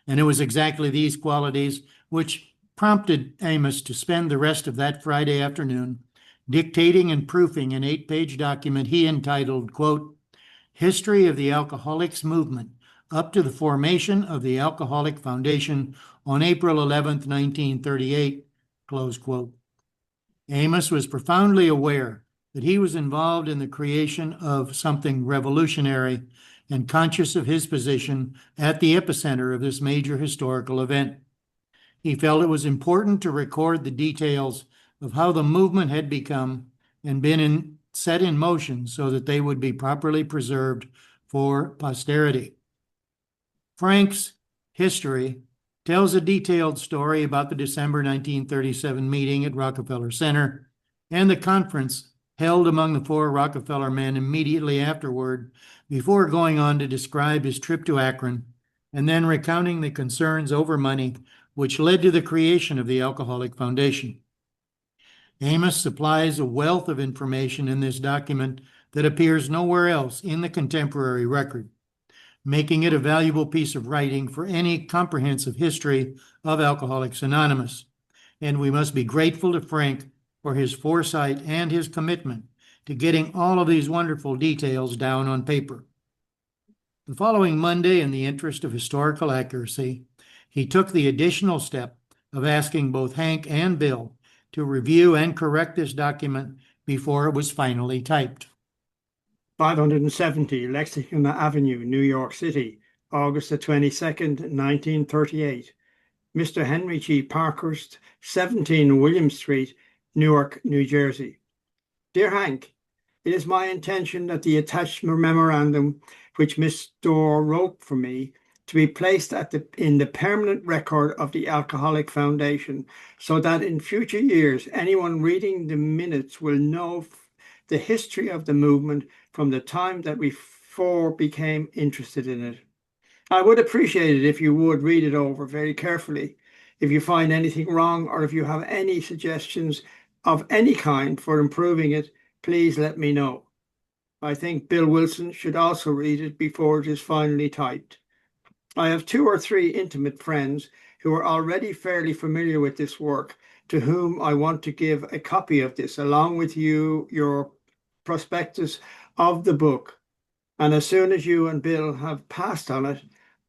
And it was exactly these qualities which prompted Amos to spend the rest of that Friday afternoon dictating and proofing an 8-page document he entitled, quote, History of the Alcoholics Movement up to the formation of the Alcoholic Foundation on April 11th, 1938, close quote. Amos was profoundly aware that he was involved in the creation of something revolutionary and conscious of his position at the epicenter of this major historical event. He felt it was important to record the details of how the movement had become and been set in motion so that they would be properly preserved for posterity. Frank's history tells a detailed story about the December 1937 meeting at Rockefeller Center and the conference held among the 4 Rockefeller men immediately afterward, before going on to describe his trip to Akron and then recounting the concerns over money which led to the creation of the Alcoholic Foundation. Amos supplies a wealth of information in this document that appears nowhere else in the contemporary record, making it a valuable piece of writing for any comprehensive history of Alcoholics Anonymous. And we must be grateful to Frank for his foresight and his commitment to getting all of these wonderful details down on paper. The following Monday, in the interest of historical accuracy, he took the additional step of asking both Hank and Bill to review and correct this document before it was finally typed. 570 Lexington Avenue, New York City, August the 22nd, 1938. Mr. Henry G. Parkhurst, 17 William Street, Newark, New Jersey. Dear Hank, it is my intention that the attached memorandum which Miss Dorr wrote for me to be placed in the permanent record of the Alcoholic Foundation, so that in future years anyone reading the minutes will know the history of the movement from the time that we four became interested in it. I would appreciate it if you would read it over very carefully. If you find anything wrong or if you have any suggestions of any kind for improving it, please let me know. I think Bill Wilson should also read it before it is finally typed. I have 2 or 3 intimate friends who are already fairly familiar with this work, to whom I want to give a copy of this, along with your prospectus of the book. And as soon as you and Bill have passed on it,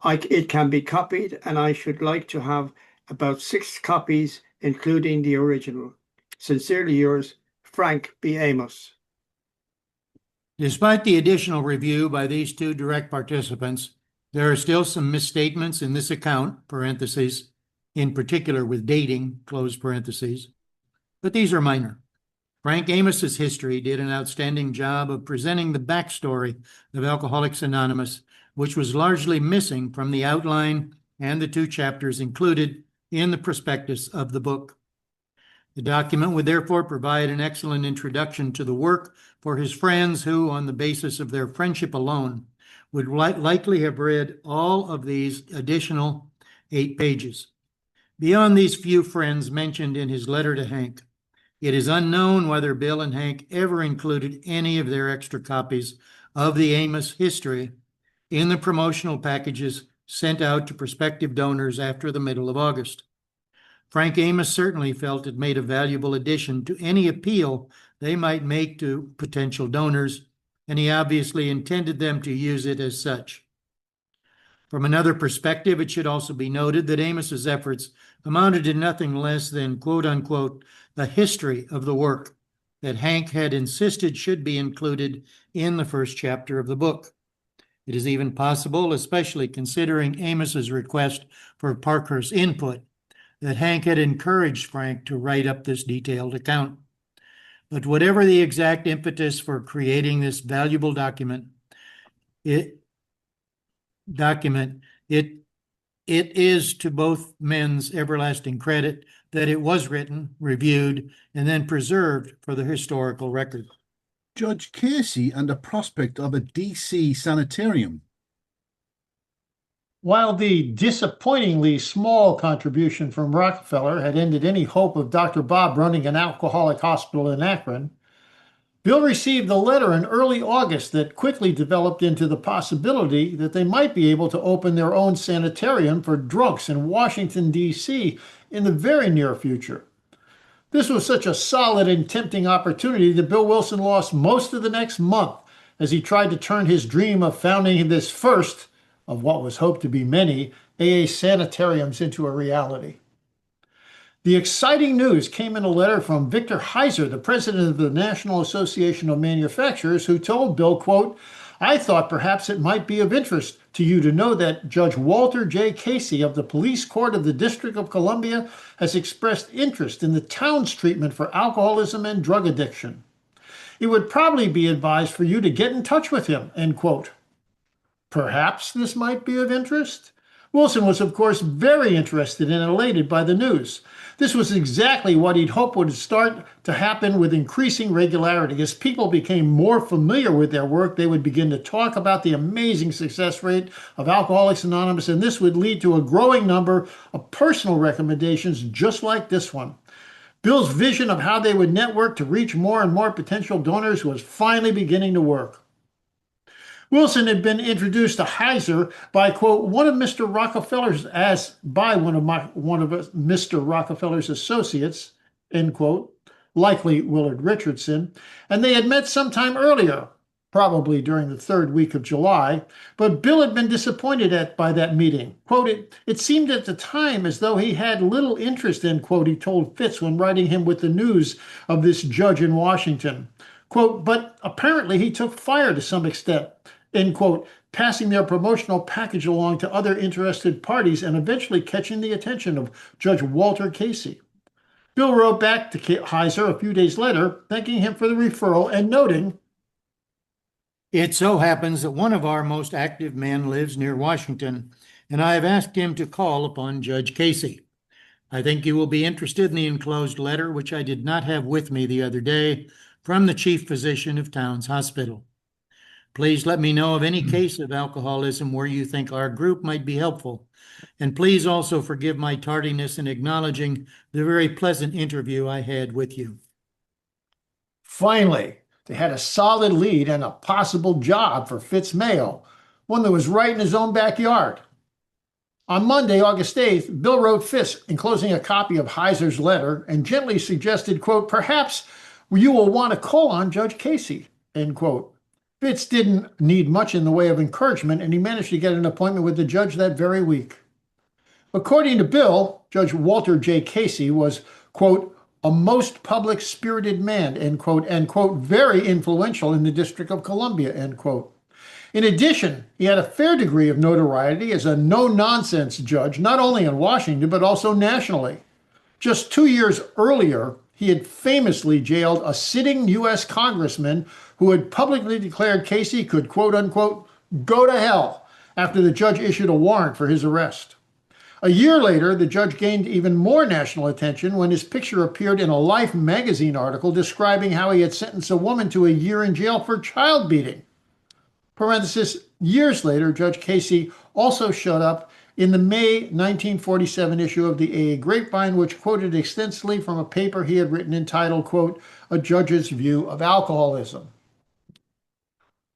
it can be copied, and I should like to have about 6 copies, including the original. Sincerely yours, Frank B. Amos. Despite the additional review by these 2 direct participants, there are still some misstatements in this account, parentheses, in particular with dating, close parentheses, but these are minor. Frank Amos's history did an outstanding job of presenting the backstory of Alcoholics Anonymous, which was largely missing from the outline and the 2 chapters included in the prospectus of the book. The document would therefore provide an excellent introduction to the work for his friends who, on the basis of their friendship alone, would likely have read all of these additional 8 pages. Beyond these few friends mentioned in his letter to Hank, it is unknown whether Bill and Hank ever included any of their extra copies of the Amos history in the promotional packages sent out to prospective donors after the middle of August. Frank Amos certainly felt it made a valuable addition to any appeal they might make to potential donors, and he obviously intended them to use it as such. From another perspective, it should also be noted that Amos's efforts amounted to nothing less than, quote unquote, the history of the work that Hank had insisted should be included in the first chapter of the book. It is even possible, especially considering Amos's request for Parkhurst's input, that Hank had encouraged Frank to write up this detailed account. But whatever the exact impetus for creating this valuable document, it is to both men's everlasting credit that it was written, reviewed, and then preserved for the historical record. Judge Casey and the prospect of a DC sanitarium. While the disappointingly small contribution from Rockefeller had ended any hope of Dr. Bob running an alcoholic hospital in Akron, Bill received a letter in early August that quickly developed into the possibility that they might be able to open their own sanitarium for drunks in Washington, D.C. in the very near future. This was such a solid and tempting opportunity that Bill Wilson lost most of the next month as he tried to turn his dream of founding this first of what was hoped to be many AA sanitariums into a reality. The exciting news came in a letter from Victor Heiser, the president of the National Association of Manufacturers, who told Bill, quote, "I thought perhaps it might be of interest to you to know that Judge Walter J. Casey of the Police Court of the District of Columbia has expressed interest in the town's treatment for alcoholism and drug addiction. It would probably be advised for you to get in touch with him," end quote. Perhaps this might be of interest? Wilson was, of course, very interested and elated by the news. This was exactly what he'd hoped would start to happen with increasing regularity. As people became more familiar with their work, they would begin to talk about the amazing success rate of Alcoholics Anonymous, and this would lead to a growing number of personal recommendations just like this one. Bill's vision of how they would network to reach more and more potential donors was finally beginning to work. Wilson had been introduced to Heiser by, quote, one of Mr. Rockefeller's associates, end quote, likely Willard Richardson, and they had met sometime earlier, probably during the third week of July, but Bill had been disappointed by that meeting. Quote, it seemed at the time as though he had little interest in, quote, he told Fitz when writing him with the news of this judge in Washington. Quote, but apparently he took fire to some extent, end quote, passing their promotional package along to other interested parties and eventually catching the attention of Judge Walter Casey. Bill wrote back to Heiser a few days later, thanking him for the referral and noting, it so happens that one of our most active men lives near Washington, and I have asked him to call upon Judge Casey. I think you will be interested in the enclosed letter, which I did not have with me the other day, from the chief physician of Towns Hospital. Please let me know of any case of alcoholism where you think our group might be helpful. And please also forgive my tardiness in acknowledging the very pleasant interview I had with you. Finally, they had a solid lead and a possible job for Fitz Mayo, one that was right in his own backyard. On Monday, August 8th, Bill wrote Fitz enclosing a copy of Heiser's letter and gently suggested, quote, perhaps you will want to call on Judge Casey, end quote. Fitz didn't need much in the way of encouragement, and he managed to get an appointment with the judge that very week. According to Bill, Judge Walter J. Casey was, quote, a most public-spirited man, end quote, and, quote, very influential in the District of Columbia, end quote. In addition, he had a fair degree of notoriety as a no-nonsense judge, not only in Washington, but also nationally. Just 2 years earlier, he had famously jailed a sitting U.S. congressman who had publicly declared Casey could, quote unquote, go to hell after the judge issued a warrant for his arrest. A year later, the judge gained even more national attention when his picture appeared in a Life magazine article describing how he had sentenced a woman to a year in jail for child beating. Parenthesis, years later, Judge Casey also showed up in the May 1947 issue of the AA Grapevine, which quoted extensively from a paper he had written entitled, quote, A Judge's View of Alcoholism.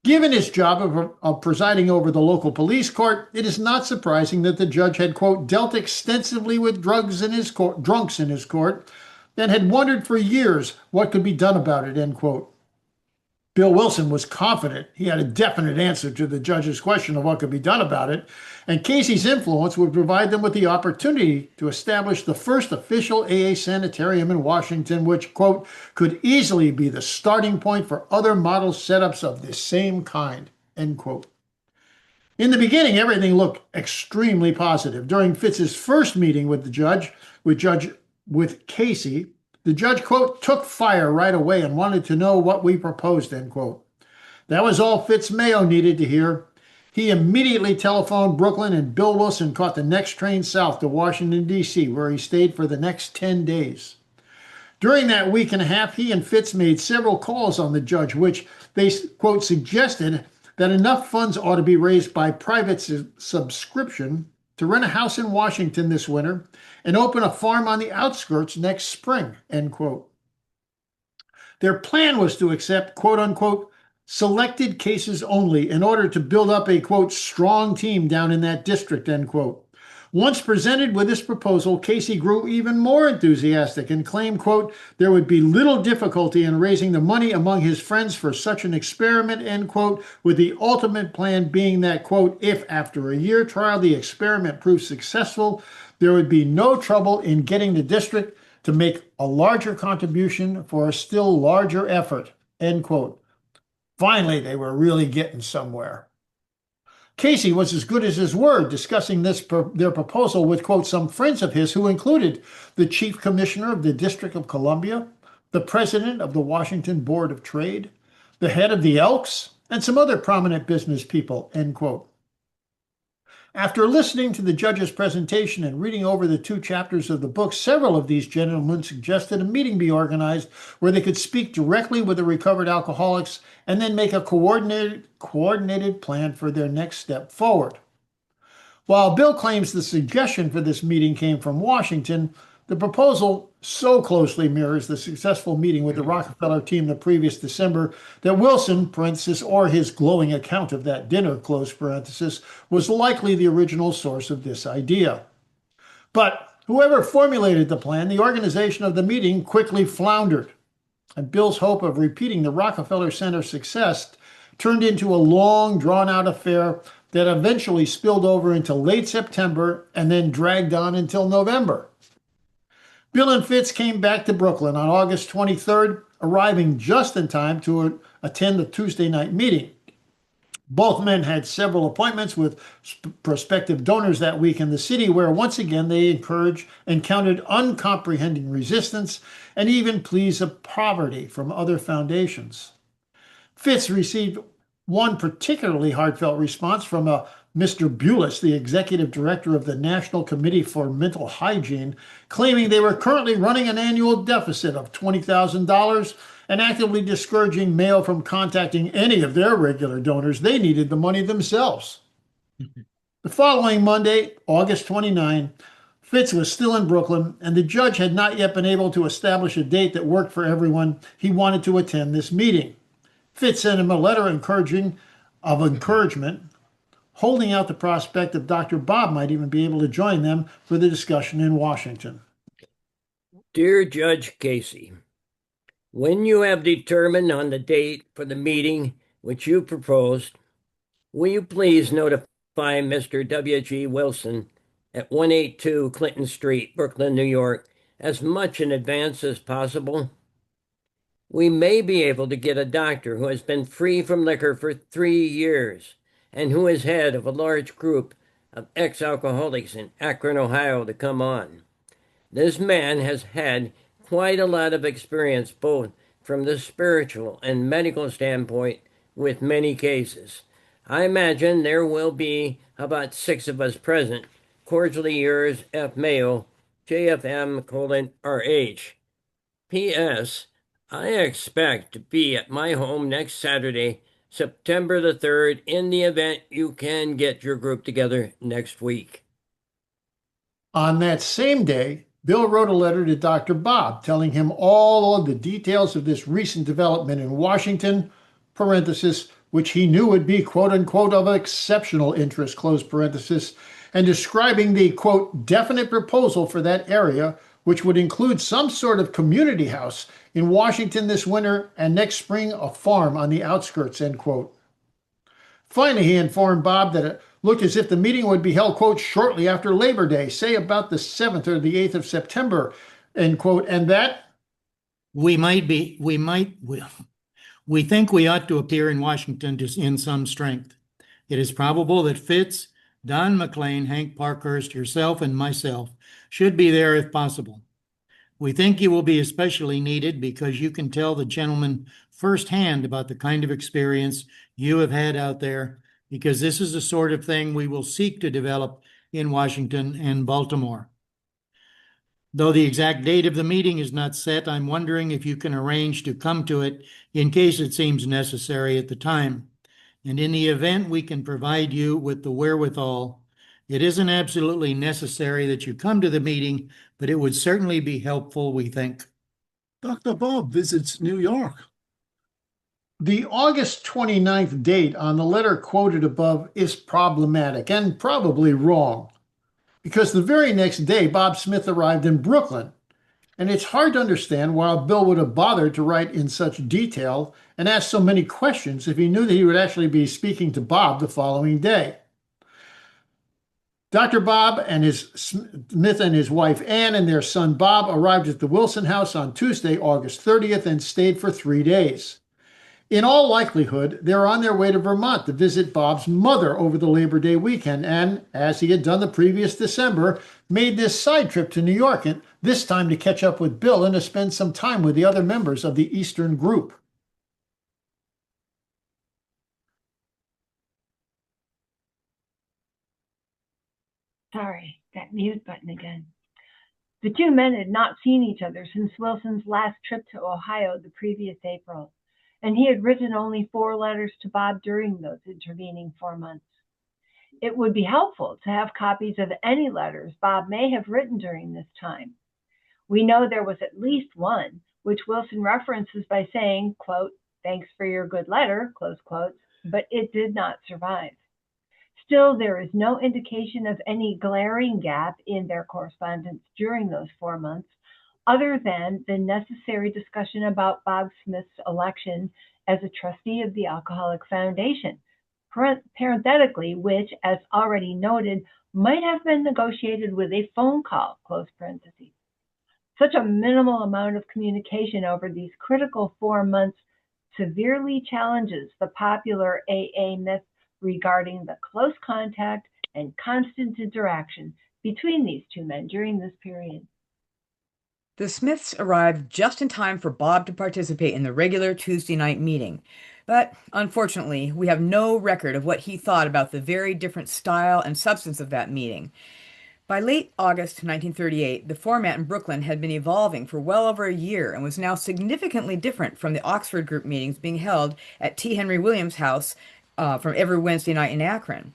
Given his job of presiding over the local police court, it is not surprising that the judge had, quote, dealt extensively with drunks in his court, and had wondered for years what could be done about it, end quote. Bill Wilson was confident he had a definite answer to the judge's question of what could be done about it, and Casey's influence would provide them with the opportunity to establish the first official AA sanitarium in Washington, which, quote, could easily be the starting point for other model setups of this same kind, end quote. In the beginning, everything looked extremely positive. During Fitz's first meeting with Casey, the judge, quote, took fire right away and wanted to know what we proposed, end quote. That was all Fitz Mayo needed to hear. He immediately telephoned Brooklyn, and Bill Wilson caught the next train south to Washington, D.C., where he stayed for the next 10 days. During that week and a half, he and Fitz made several calls on the judge, which they, quote, suggested that enough funds ought to be raised by private subscription to rent a house in Washington this winter and open a farm on the outskirts next spring, end quote. Their plan was to accept, quote unquote, selected cases only in order to build up a, quote, strong team down in that district, end quote. Once presented with this proposal, Casey grew even more enthusiastic and claimed, quote, there would be little difficulty in raising the money among his friends for such an experiment, end quote, with the ultimate plan being that, quote, if after a year trial the experiment proved successful, there would be no trouble in getting the district to make a larger contribution for a still larger effort, end quote. Finally, they were really getting somewhere. Casey was as good as his word discussing their proposal with, quote, some friends of his who included the chief commissioner of the District of Columbia, the president of the Washington Board of Trade, the head of the Elks, and some other prominent business people, end quote. After listening to the judge's presentation and reading over the 2 chapters of the book, several of these gentlemen suggested a meeting be organized where they could speak directly with the recovered alcoholics and then make a coordinated plan for their next step forward. While Bill claims the suggestion for this meeting came from Washington, the proposal so closely mirrors the successful meeting with the Rockefeller team the previous December that Wilson, parenthesis, or his glowing account of that dinner, close parenthesis, was likely the original source of this idea. But whoever formulated the plan, the organization of the meeting quickly floundered, and Bill's hope of repeating the Rockefeller Center success turned into a long, drawn-out affair that eventually spilled over into late September and then dragged on until November. Bill and Fitz came back to Brooklyn on August 23rd, arriving just in time to attend the Tuesday night meeting. Both men had several appointments with prospective donors that week in the city, where once again they encountered uncomprehending resistance and even pleas of poverty from other foundations. Fitz received one particularly heartfelt response from a Mr. Bulis, the executive director of the National Committee for Mental Hygiene, claiming they were currently running an annual deficit of $20,000 and actively discouraging Mayo from contacting any of their regular donors. They needed the money themselves. The following Monday, August 29, Fitz was still in Brooklyn, and the judge had not yet been able to establish a date that worked for everyone. He wanted to attend this meeting. Fitz sent him a letter of encouragement, holding out the prospect that Dr. Bob might even be able to join them for the discussion in Washington. Dear Judge Casey, when you have determined on the date for the meeting which you proposed, will you please notify Mr. W.G. Wilson at 182 Clinton Street, Brooklyn, New York, as much in advance as possible? We may be able to get a doctor who has been free from liquor for 3 years and who is head of a large group of ex-alcoholics in Akron, Ohio, to come on. This man has had quite a lot of experience, both from the spiritual and medical standpoint, with many cases. I imagine there will be about 6 of us present. Cordially yours, F. Mayo, JFM:RH. P.S. I expect to be at my home next Saturday, September the 3rd, in the event you can get your group together next week. On that same day, Bill wrote a letter to Dr. Bob telling him all of the details of this recent development in Washington, parenthesis, which he knew would be, quote unquote, of exceptional interest, close parenthesis, and describing the, quote, definite proposal for that area, which would include some sort of community house in Washington this winter and next spring a farm on the outskirts, end quote. Finally, he informed Bob that it looked as if the meeting would be held, quote, shortly after Labor Day, say about the 7th or the 8th of September, end quote, and that We think we ought to appear in Washington in some strength. It is probable that Fitz, Don McLean, Hank Parkhurst, yourself, and myself should be there if possible. We think you will be especially needed because you can tell the gentleman firsthand about the kind of experience you have had out there, because this is the sort of thing we will seek to develop in Washington and Baltimore. Though the exact date of the meeting is not set, I'm wondering if you can arrange to come to it in case it seems necessary at the time. And in the event we can provide you with the wherewithal, it isn't absolutely necessary that you come to the meeting, but it would certainly be helpful, we think. Dr. Bob visits New York. the August 29th date on the letter quoted above is problematic and probably wrong, because the very next day Bob Smith arrived in Brooklyn, and it's hard to understand why Bill would have bothered to write in such detail and ask so many questions if he knew that he would actually be speaking to Bob the following day. Dr. Bob and Smith and his wife Ann and their son Bob arrived at the Wilson house on Tuesday, August 30th, and stayed for 3 days. In all likelihood, they're on their way to Vermont to visit Bob's mother over the Labor Day weekend, and, as he had done the previous December, made this side trip to New York, and this time to catch up with Bill and to spend some time with the other members of the Eastern group. Sorry, that mute button again. The two men had not seen each other since Wilson's last trip to Ohio the previous April, and he had written only 4 letters to Bob during those intervening 4 months. It would be helpful to have copies of any letters Bob may have written during this time. We know there was at least one, which Wilson references by saying, quote, "Thanks for your good letter," close quotes, but it did not survive. Still, there is no indication of any glaring gap in their correspondence during those 4 months, other than the necessary discussion about Bob Smith's election as a trustee of the Alcoholic Foundation, parenthetically, which, as already noted, might have been negotiated with a phone call, close parentheses. Such a minimal amount of communication over these critical 4 months severely challenges the popular AA myth regarding the close contact and constant interaction between these two men during this period. The Smiths arrived just in time for Bob to participate in the regular Tuesday night meeting. But unfortunately, we have no record of what he thought about the very different style and substance of that meeting. By late August 1938, the format in Brooklyn had been evolving for well over a year and was now significantly different from the Oxford group meetings being held at T. Henry Williams' house from every Wednesday night in Akron.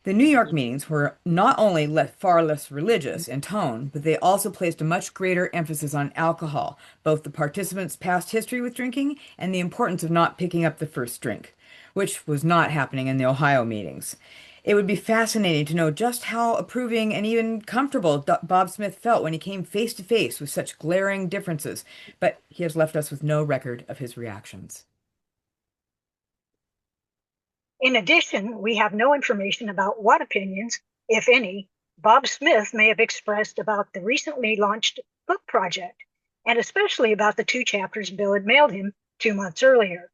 The New York meetings were not only far less religious in tone, but they also placed a much greater emphasis on alcohol, both the participants' past history with drinking and the importance of not picking up the first drink, which was not happening in the Ohio meetings. It would be fascinating to know just how approving and even comfortable Bob Smith felt when he came face to face with such glaring differences, but he has left us with no record of his reactions. In addition, we have no information about what opinions, if any, Bob Smith may have expressed about the recently launched book project, and especially about the 2 chapters Bill had mailed him 2 months earlier.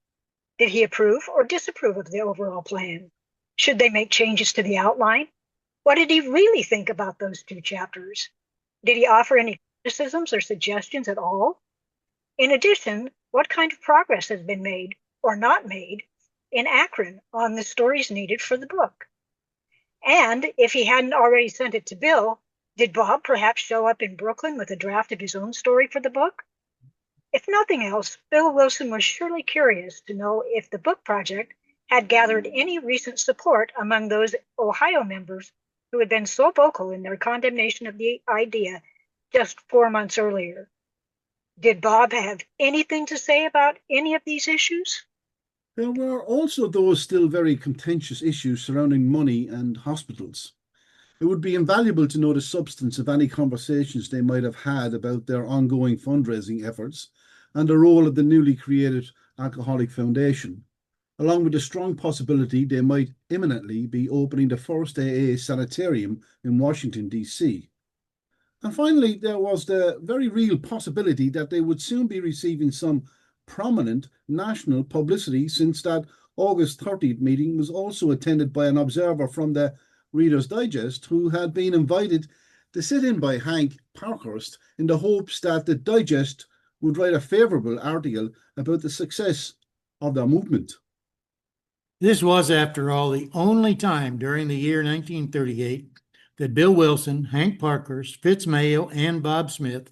Did he approve or disapprove of the overall plan? Should they make changes to the outline? What did he really think about those 2 chapters? Did he offer any criticisms or suggestions at all? In addition, what kind of progress has been made or not made in Akron on the stories needed for the book? And if he hadn't already sent it to Bill, did Bob perhaps show up in Brooklyn with a draft of his own story for the book? If nothing else, Bill Wilson was surely curious to know if the book project had gathered any recent support among those Ohio members who had been so vocal in their condemnation of the idea just 4 months earlier. Did Bob have anything to say about any of these issues? There were also those still very contentious issues surrounding money and hospitals. It would be invaluable to know the substance of any conversations they might have had about their ongoing fundraising efforts and the role of the newly created Alcoholic Foundation, along with the strong possibility they might imminently be opening the first AA sanitarium in Washington, D.C. And finally, there was the very real possibility that they would soon be receiving some prominent national publicity, since that August 30th meeting was also attended by an observer from the Reader's Digest who had been invited to sit in by Hank Parkhurst in the hopes that the Digest would write a favourable article about the success of their movement. This was, after all, the only time during the year 1938 that Bill Wilson, Hank Parkhurst, Fitz Mayo, and Bob Smith,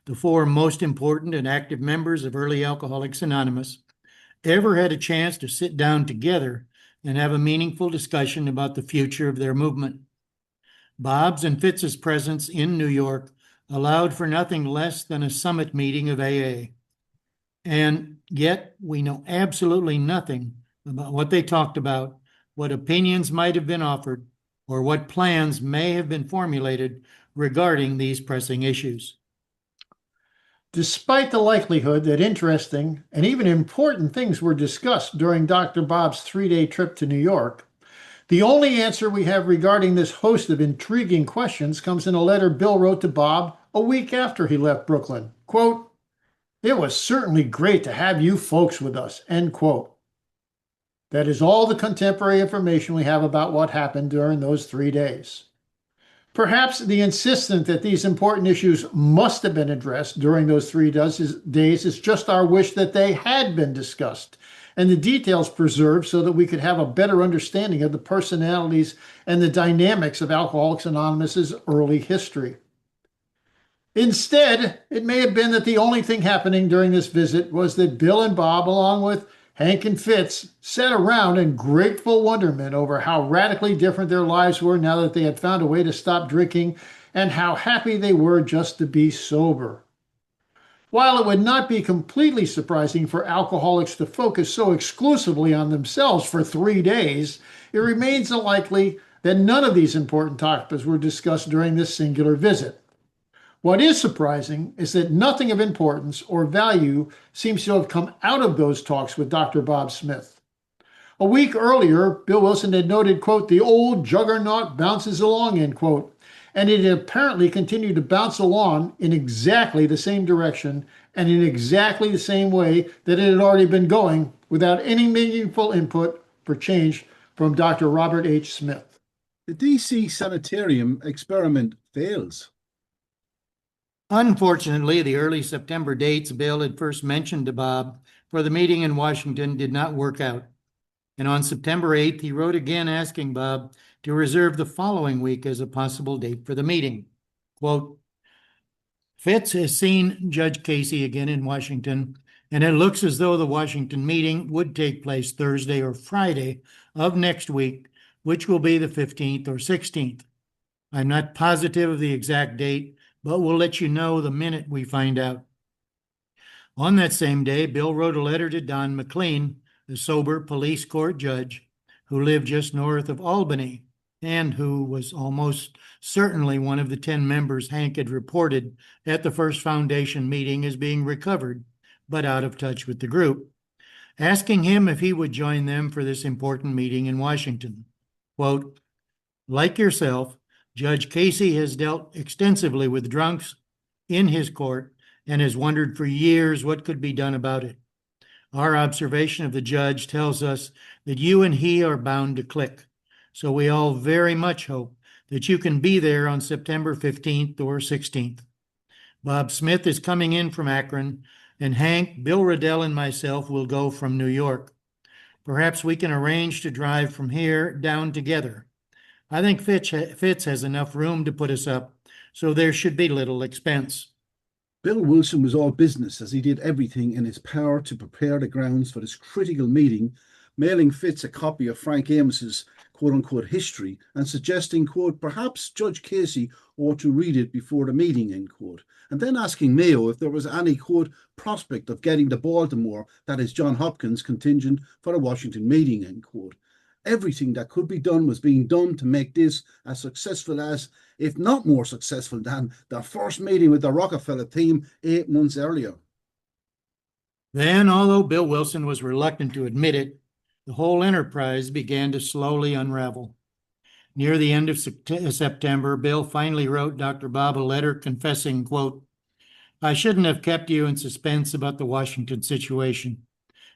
the 4 most important and active members of early Alcoholics Anonymous, ever had a chance to sit down together and have a meaningful discussion about the future of their movement. Bob's and Fitz's presence in New York allowed for nothing less than a summit meeting of AA. And yet we know absolutely nothing about what they talked about, what opinions might have been offered, or what plans may have been formulated regarding these pressing issues. Despite the likelihood that interesting and even important things were discussed during Dr. Bob's 3-day trip to New York, the only answer we have regarding this host of intriguing questions comes in a letter Bill wrote to Bob a week after he left Brooklyn. Quote, "It was certainly great to have you folks with us," end quote. That is all the contemporary information we have about what happened during those 3 days. Perhaps the insistence that these important issues must have been addressed during those 3 days is just our wish that they had been discussed and the details preserved so that we could have a better understanding of the personalities and the dynamics of Alcoholics Anonymous's early history. Instead, it may have been that the only thing happening during this visit was that Bill and Bob, along with Hank and Fitz, sat around in grateful wonderment over how radically different their lives were now that they had found a way to stop drinking and how happy they were just to be sober. While it would not be completely surprising for alcoholics to focus so exclusively on themselves for 3 days, it remains likely that none of these important topics were discussed during this singular visit. What is surprising is that nothing of importance or value seems to have come out of those talks with Dr. Bob Smith. A week earlier, Bill Wilson had noted, quote, the old juggernaut bounces along, end quote, and it had apparently continued to bounce along in exactly the same direction and in exactly the same way that it had already been going without any meaningful input for change from Dr. Robert H. Smith. The DC sanitarium experiment fails. Unfortunately, the early September dates Bill had first mentioned to Bob for the meeting in Washington did not work out. And on September 8th, he wrote again asking Bob to reserve the following week as a possible date for the meeting. Quote, Fitz has seen Judge Casey again in Washington, and it looks as though the Washington meeting would take place Thursday or Friday of next week, which will be the 15th or 16th. I'm not positive of the exact date, but we'll let you know the minute we find out. On that same day, Bill wrote a letter to Don McLean, the sober police court judge who lived just north of Albany and who was almost certainly one of the 10 members Hank had reported at the First Foundation meeting as being recovered, but out of touch with the group, asking him if he would join them for this important meeting in Washington. Quote, like yourself, Judge Casey has dealt extensively with drunks in his court and has wondered for years what could be done about it. Our observation of the judge tells us that you and he are bound to click. So we all very much hope that you can be there on September 15th or 16th. Bob Smith is coming in from Akron, and Hank, Bill Riddell, and myself will go from New York. Perhaps we can arrange to drive from here down together. I think Fitz has enough room to put us up, so there should be little expense. Bill Wilson was all business as he did everything in his power to prepare the grounds for this critical meeting, mailing Fitz a copy of Frank Amos's quote-unquote history and suggesting, quote, perhaps Judge Casey ought to read it before the meeting, end quote, and then asking Mayo if there was any, quote, prospect of getting the Baltimore, that is John Hopkins, contingent for the Washington meeting, end quote. Everything that could be done was being done to make this as successful as, if not more successful than, the first meeting with the Rockefeller team 8 months earlier. Then, although Bill Wilson was reluctant to admit it, the whole enterprise began to slowly unravel. Near the end of September, Bill finally wrote Dr. Bob a letter confessing, quote, I shouldn't have kept you in suspense about the Washington situation.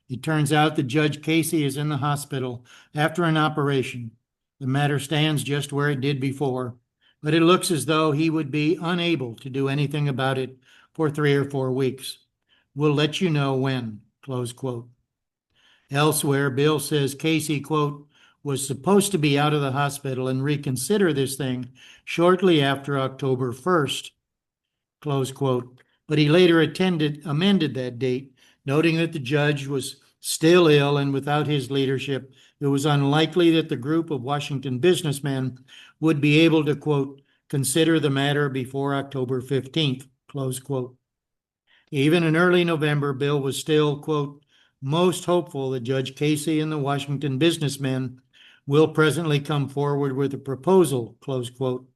It turns out that Judge Casey is in the hospital after an operation. The matter stands just where it did before, but it looks as though he would be unable to do anything about it for 3 or 4 weeks. We'll let you know when, close quote. Elsewhere, Bill says Casey, quote, was supposed to be out of the hospital and reconsider this thing shortly after October 1st, close quote. But he later amended that date, noting that the judge was still ill and without his leadership, it was unlikely that the group of Washington businessmen would be able to, quote, consider the matter before October 15th, close quote. Even in early November, Bill was still, quote, most hopeful that Judge Casey and the Washington businessmen will presently come forward with a proposal, close quote,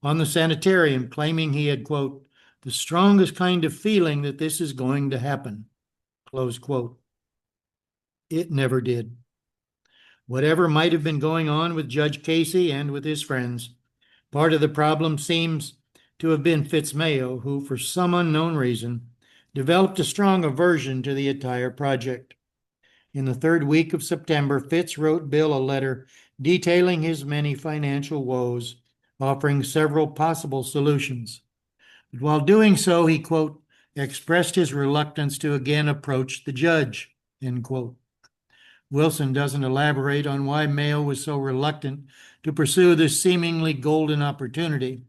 on the sanitarium, claiming he had, quote, the strongest kind of feeling that this is going to happen, close quote. It never did. Whatever might have been going on with Judge Casey and with his friends, part of the problem seems to have been Fitz Mayo, who, for some unknown reason, developed a strong aversion to the entire project. In the 3rd week of September, Fitz wrote Bill a letter detailing his many financial woes, offering several possible solutions. But while doing so, he, quote, expressed his reluctance to again approach the judge, end quote. Wilson doesn't elaborate on why Mayo was so reluctant to pursue this seemingly golden opportunity,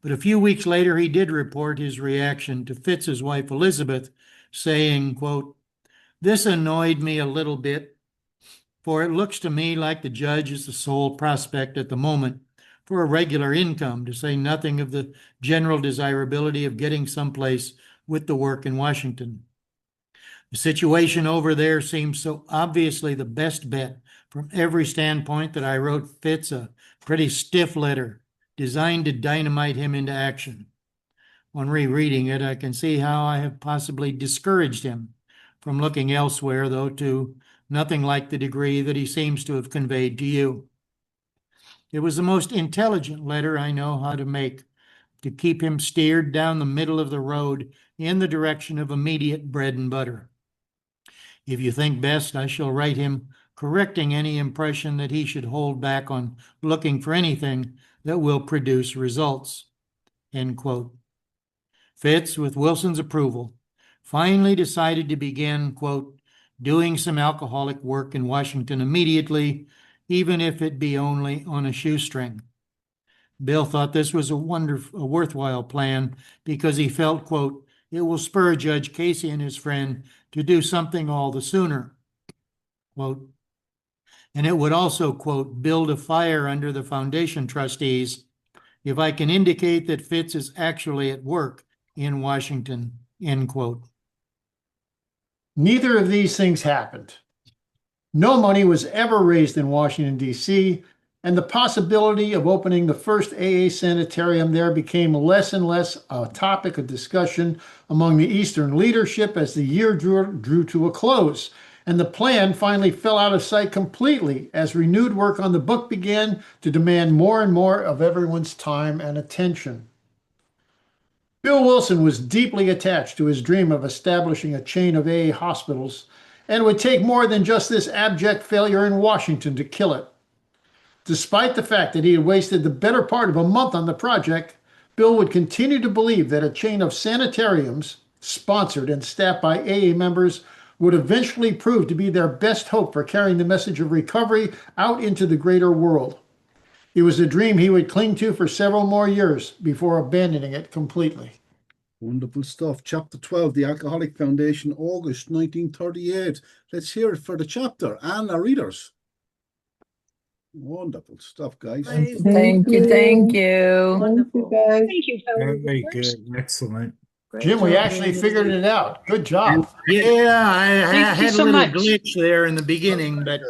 but a few weeks later he did report his reaction to Fitz's wife Elizabeth, saying, quote, this annoyed me a little bit, for it looks to me like the judge is the sole prospect at the moment for a regular income, to say nothing of the general desirability of getting someplace with the work in Washington. The situation over there seems so obviously the best bet from every standpoint that I wrote Fitz a pretty stiff letter designed to dynamite him into action. On rereading it, I can see how I have possibly discouraged him from looking elsewhere, though to nothing like the degree that he seems to have conveyed to you. It was the most intelligent letter I know how to make, to keep him steered down the middle of the road in the direction of immediate bread and butter. If you think best, I shall write him correcting any impression that he should hold back on looking for anything that will produce results." End quote. Fitz, with Wilson's approval, finally decided to begin, quote, "doing some alcoholic work in Washington immediately, even if it be only on a shoestring." Bill thought this was a worthwhile plan because he felt, quote, "it will spur Judge Casey and his friend to do something all the sooner," quote, "and it would also, quote, build a fire under the foundation trustees if I can indicate that Fitz is actually at work in Washington," end quote. Neither of these things happened. No money was ever raised in Washington, D.C., and the possibility of opening the first AA sanitarium there became less and less a topic of discussion among the Eastern leadership as the year drew to a close, and the plan finally fell out of sight completely as renewed work on the book began to demand more and more of everyone's time and attention. Bill Wilson was deeply attached to his dream of establishing a chain of AA hospitals, and it would take more than just this abject failure in Washington to kill it. Despite the fact that he had wasted the better part of a month on the project, Bill would continue to believe that a chain of sanitariums, sponsored and staffed by AA members, would eventually prove to be their best hope for carrying the message of recovery out into the greater world. It was a dream he would cling to for several more years before abandoning it completely. Wonderful stuff. Chapter 12, The Alcoholic Foundation, August 1938. Let's hear it for the chapter and our readers. Wonderful stuff, guys. Thank you. Thank you. Thank you, guys. Thank you, Bill. Very good. Excellent. Great Jim, we job, actually David. figured it out. Good job. Yeah, I Thank you had a so little much. glitch there in the beginning, but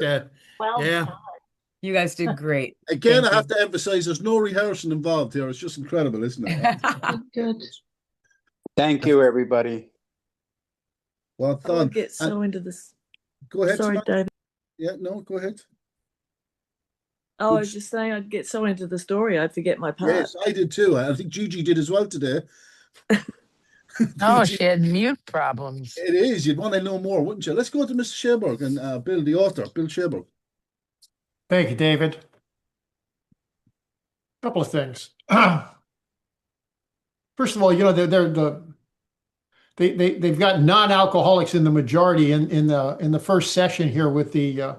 Well, yeah. You guys did great. Again, Thank I have to emphasize there's no rehearsing involved here. It's just incredible, isn't it? Good. Thank you, everybody. Well I would done. get so into this. Go ahead. Sorry, Samantha. David. Yeah, no, go ahead. Oh, I was Oops. just saying I'd get so into the story I'd forget my part. Yes, I did too. I think Gigi did as well today. Oh, Gigi, she had mute problems. it is. You'd want to know more, wouldn't you? Let's go to Mr. Sherberg and Bill, the author, Bill Sherberg. Thank you, David. Couple of things. First of all, you know, they've got non-alcoholics in the majority in the first session here with the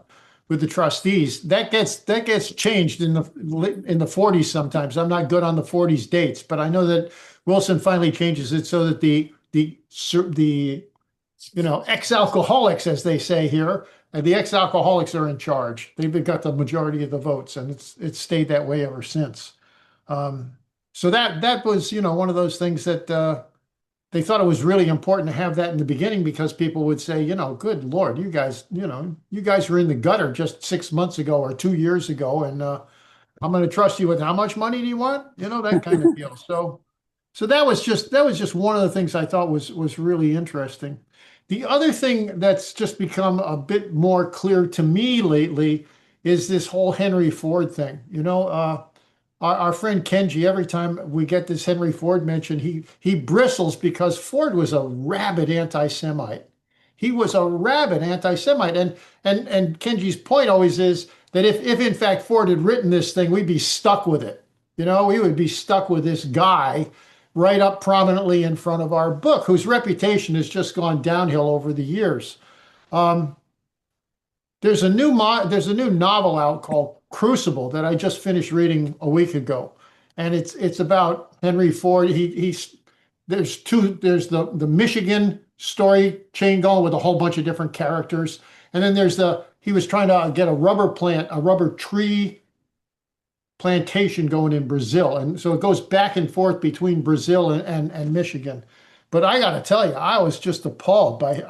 trustees. That gets changed in the 40s sometimes. I'm not good on the 40s dates, but I know that Wilson finally changes it so that the ex-alcoholics, as they say here, the ex-alcoholics are in charge. They've got the majority of the votes, and it's stayed that way ever since. So that was, one of those things that they thought it was really important to have that in the beginning because people would say, good Lord, you guys were in the gutter just 6 months ago or 2 years ago, and I'm going to trust you with how much money do you want? That kind of deal. So that was just one of the things I thought was really interesting. The other thing that's just become a bit more clear to me lately is this whole Henry Ford thing. Our friend Kenji, every time we get this Henry Ford mentioned, he bristles because Ford was a rabid anti-Semite. He was a rabid anti-Semite. And Kenji's point always is that if in fact Ford had written this thing, we'd be stuck with it. We would be stuck with this guy right up prominently in front of our book, whose reputation has just gone downhill over the years. There's a new novel out called Crucible that I just finished reading a week ago, and it's about Henry Ford. There's the Michigan story chain going with a whole bunch of different characters, and then he was trying to get a rubber tree plantation going in Brazil, and so it goes back and forth between Brazil and Michigan. But I got to tell you, I was just appalled by.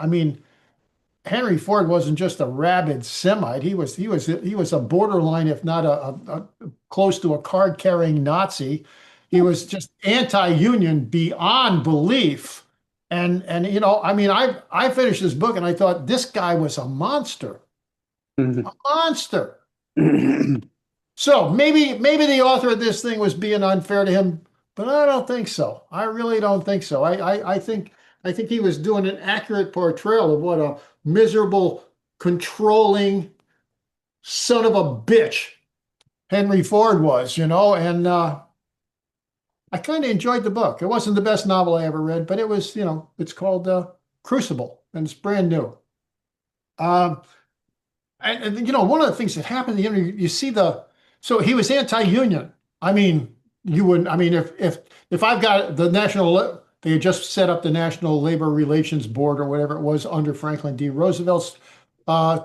Henry Ford wasn't just a rabid Semite. He was a borderline, if not a close to a card-carrying Nazi. he was just anti-union beyond belief. And you know, I mean, I finished this book and I thought this guy was a monster. A monster. So maybe the author of this thing was being unfair to him, but I don't think so. I really don't think so. I think he was doing an accurate portrayal of what a miserable, controlling son of a bitch Henry Ford was, you know, and I kind of enjoyed the book. It wasn't the best novel I ever read, but it was, you know, it's called Crucible, and it's brand new. And you know, one of the things that happened, you know, you see so he was anti-union. I mean, you wouldn't. I mean, if I've got the national, they had just set up the National Labor Relations Board or whatever it was under Franklin D. Roosevelt's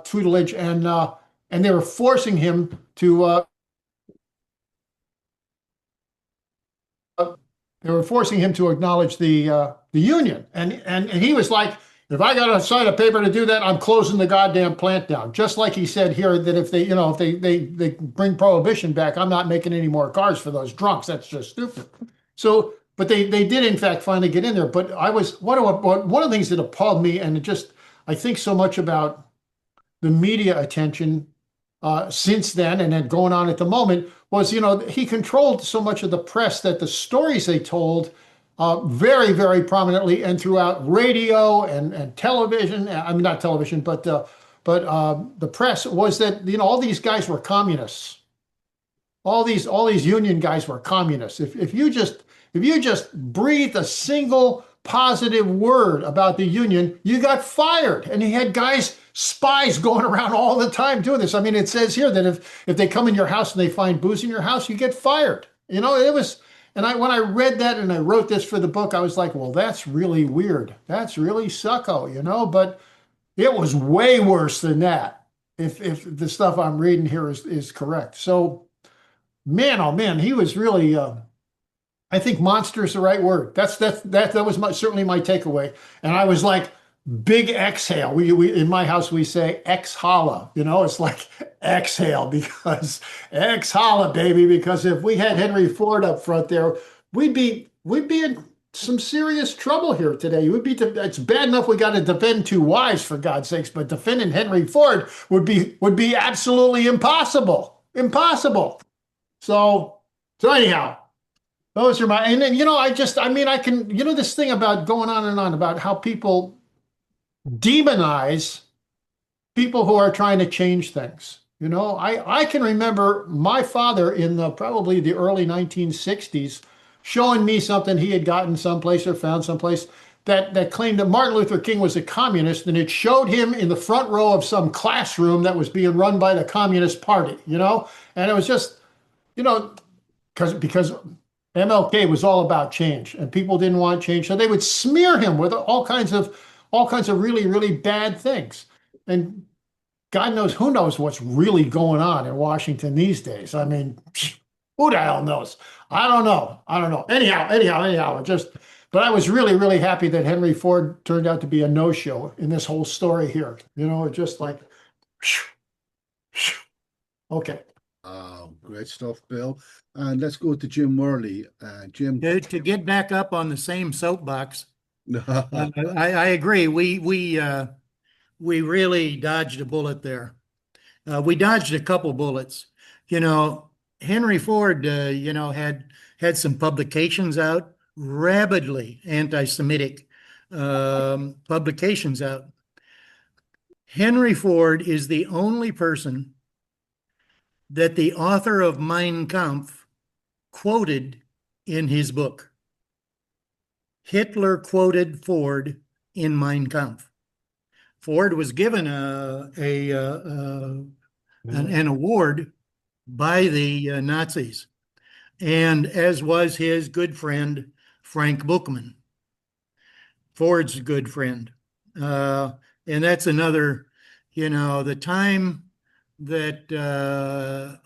tutelage, and they were forcing him to. They were forcing him to acknowledge the union, and he was like, if I got to sign a paper to do that, I'm closing the goddamn plant down. Just like he said here that if they, you know, if they bring prohibition back, I'm not making any more cars for those drunks. That's just stupid. So, but they did in fact finally get in there. But one of the things that appalled me, and it just, I think so much about the media attention since then and then going on at the moment was, you know, he controlled so much of the press that the stories they told very, very prominently and throughout radio and television. I mean, not television, but the press was that, you know, all these guys were communists. All these union guys were communists. If you just breathed a single positive word about the union, you got fired. And he had spies going around all the time doing this. I mean, it says here that if they come in your house and they find booze in your house, you get fired. You know, it was. And when I read that and I wrote this for the book, I was like, well, that's really weird. That's really sucko, you know, but it was way worse than that. If the stuff I'm reading here is correct. So, man, oh man, he was really, I think monster is the right word. That was certainly my takeaway. And I was like, big exhale. We in my house, we say exhala, you know, it's like exhale because exhala, baby, because if we had Henry Ford up front there, we'd be in some serious trouble here today. It's bad enough we got to defend two wives, for God's sakes, but defending Henry Ford would be absolutely impossible. Impossible. So anyhow, those are and then, you know, I can, you know, this thing about going on and on about how people demonize people who are trying to change things. You know, I can remember my father in probably the early 1960s showing me something he had gotten someplace or found someplace that claimed that Martin Luther King was a communist, and it showed him in the front row of some classroom that was being run by the Communist Party, you know, and it was just, you know, because MLK was all about change and people didn't want change, so they would smear him with all kinds of really, really bad things. And God knows who knows what's really going on in Washington these days. I mean, who the hell knows? I don't know. Anyhow, but I was really, really happy that Henry Ford turned out to be a no-show in this whole story here. You know, just like, okay. Oh, great stuff, Bill. And let's go to Jim Worley. Jim. To get back up on the same soapbox, I agree. We really dodged a bullet there. We dodged a couple bullets. You know, Henry Ford, you know, had some publications out, rabidly anti-Semitic publications out. Henry Ford is the only person that the author of Mein Kampf quoted in his book. Hitler quoted Ford in Mein Kampf. Ford was given an award by the Nazis, and as was his good friend Frank Buchmann, Ford's good friend. And that's another, you know, the time that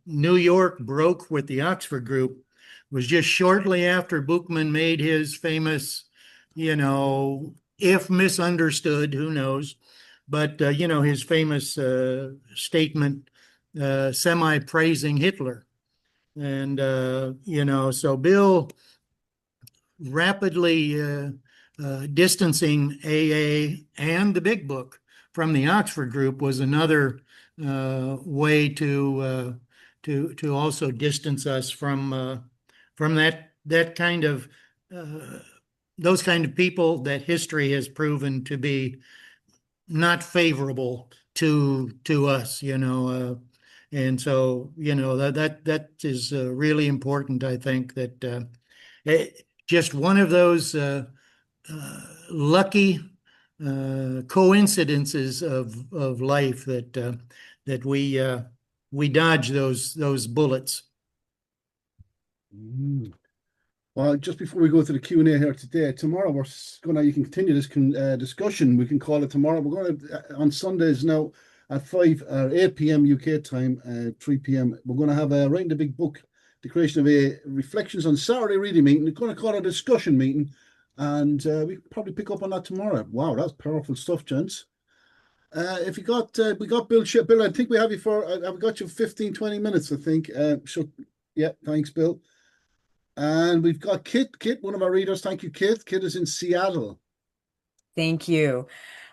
New York broke with the Oxford Group was just shortly after Buchmann made his famous, you know, if misunderstood, who knows, but, you know, his famous statement, semi-praising Hitler. And, so Bill rapidly distancing AA and the Big Book from the Oxford group was another way to also distance us from that kind of those kind of people that history has proven to be not favorable to us, and so that is really important. I think that just one of those lucky coincidences of life that we dodge those bullets. Well, just before we go to the Q&A here today, tomorrow you can continue this discussion. We can call it tomorrow. We're going to, on Sundays now at 8 p.m. UK time, 3 p.m. We're going to have Writing the Big Book, the creation of a Reflections on Saturday reading meeting. We're going to call it a discussion meeting, and we can probably pick up on that tomorrow. Wow, that's powerful stuff, gents. If we got Bill, Bill, I think we have you for, I've got you 15, 20 minutes, I think. Yeah, thanks, Bill. And we've got Kit, one of our readers. Thank you, Kit. Kit is in Seattle. Thank you.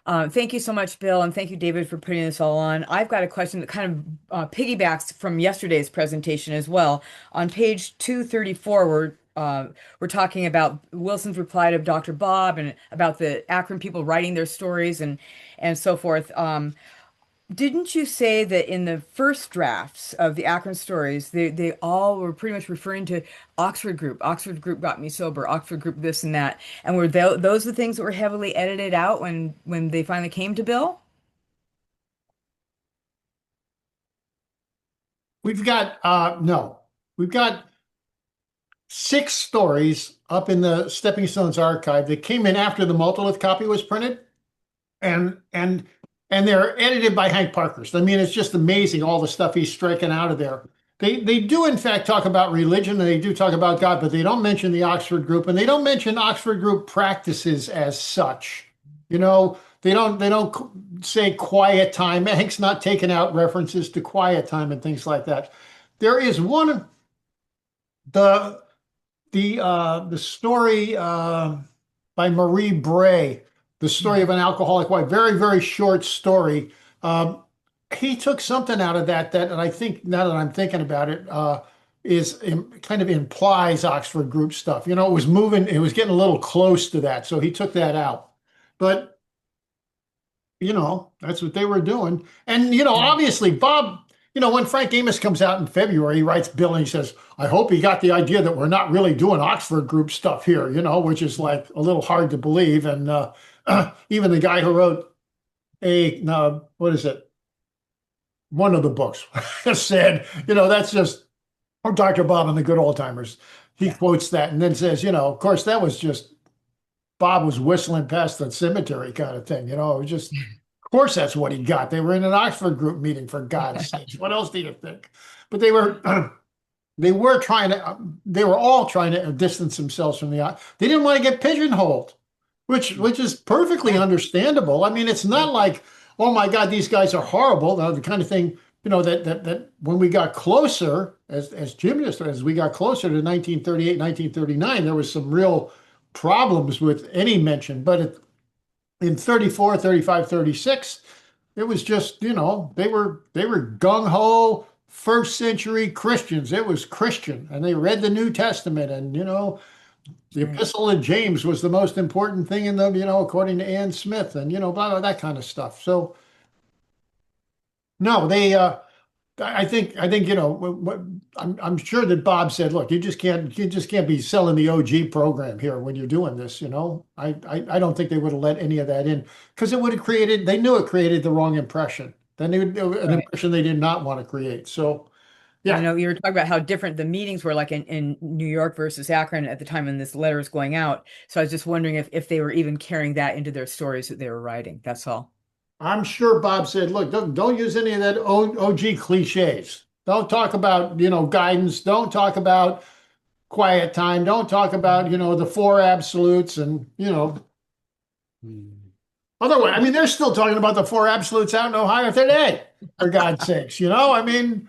Thank you so much, Bill, and thank you, David, for putting this all on. I've got a question that kind of piggybacks from yesterday's presentation as well. On page 234, we're talking about Wilson's reply to Dr. Bob and about the Akron people writing their stories and so forth. Didn't you say that in the first drafts of the Akron stories, they all were pretty much referring to Oxford Group? Oxford Group got me sober. Oxford Group this and that. And were those the things that were heavily edited out when they finally came to Bill? We've got no. We've got 6 stories up in the Stepping Stones archive that came in after the Multilith copy was printed, and they're edited by Hank Parkhurst. I mean, it's just amazing all the stuff he's striking out of there. They do in fact talk about religion, and they do talk about God, but they don't mention the Oxford Group, and they don't mention Oxford Group practices as such. They don't say quiet time. Hank's not taking out references to quiet time and things like that. There is one, the story by Marie Bray, the story of an alcoholic wife, very, very short story. He took something out of that, and I think now that I'm thinking about it, kind of implies Oxford Group stuff. It was getting a little close to that, so he took that out. But, that's what they were doing. And, obviously Bob, when Frank Amos comes out in February, he writes Bill and he says, I hope he got the idea that we're not really doing Oxford Group stuff here, which is like a little hard to believe. And even the guy who wrote one of the books said, that's just Dr. Bob and the Good Old Timers. He quotes that and then says, of course, that was just Bob was whistling past the cemetery kind of thing. It was just, of course, that's what he got. They were in an Oxford Group meeting, for God's sake. What else do you think? But they were all trying to distance themselves from they didn't want to get pigeonholed. Which is perfectly understandable. I mean, it's not like, oh my God, these guys are horrible. The kind of thing, that when we got closer, as Jim just said, as we got closer to 1938, 1939, there was some real problems with any mention. But in 34, 35, 36, it was just, they were gung-ho first century Christians. It was Christian, and they read the New Testament, and, the Epistle of James was the most important thing in them, according to Ann Smith, and blah, blah, that kind of stuff. So, no, I think I'm sure that Bob said, look, you just can't be selling the OG program here when you're doing this. I don't think they would have let any of that in, because they knew it created the wrong impression. An impression they did not want to create. So. Yeah, I know you were talking about how different the meetings were, like in New York versus Akron at the time when this letter was going out. So I was just wondering if they were even carrying that into their stories that they were writing. That's all. I'm sure Bob said, look, don't use any of that OG cliches. Don't talk about, guidance. Don't talk about quiet time. Don't talk about, the 4 absolutes and, Otherwise, I mean, they're still talking about the 4 absolutes out in Ohio today, for God's sakes, I mean.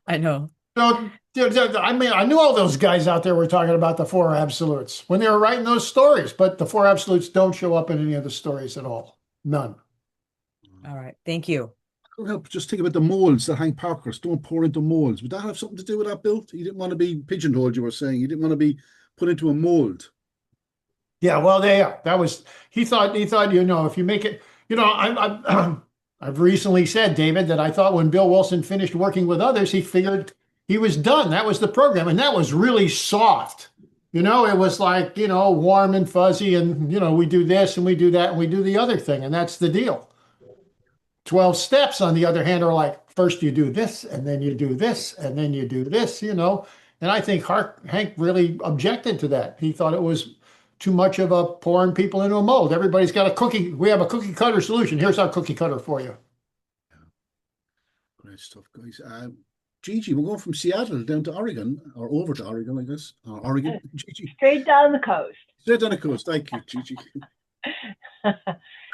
I know. So, I mean, I knew all those guys out there were talking about the four absolutes when they were writing those stories, but the four absolutes don't show up in any of the stories at all. None. All right. Thank you. Well, just think about the molds that Hank Parker's don't pour into molds. Would that have something to do with that, Bill? He didn't want to be pigeonholed, you were saying. He didn't want to be put into a mold. Yeah, well, that was he thought if you make it, I've recently said, David, that I thought when Bill Wilson finished working with others, he figured he was done. That was the program, and that was really soft. It was like, warm and fuzzy, and we do this and we do that and we do the other thing, and that's the deal. 12 steps, on the other hand, are like, first you do this, and then you do this, and then you do this, And I think Hank really objected to that. He thought it was too much of a pouring people into a mold. Everybody's got a cookie. We have a cookie cutter solution. Here's our cookie cutter for you. Great stuff, guys. Gigi, we're going from Seattle down to Oregon, or over to Oregon, I guess. Oregon, Gigi. Straight down the coast. Straight down the coast. Thank you, Gigi.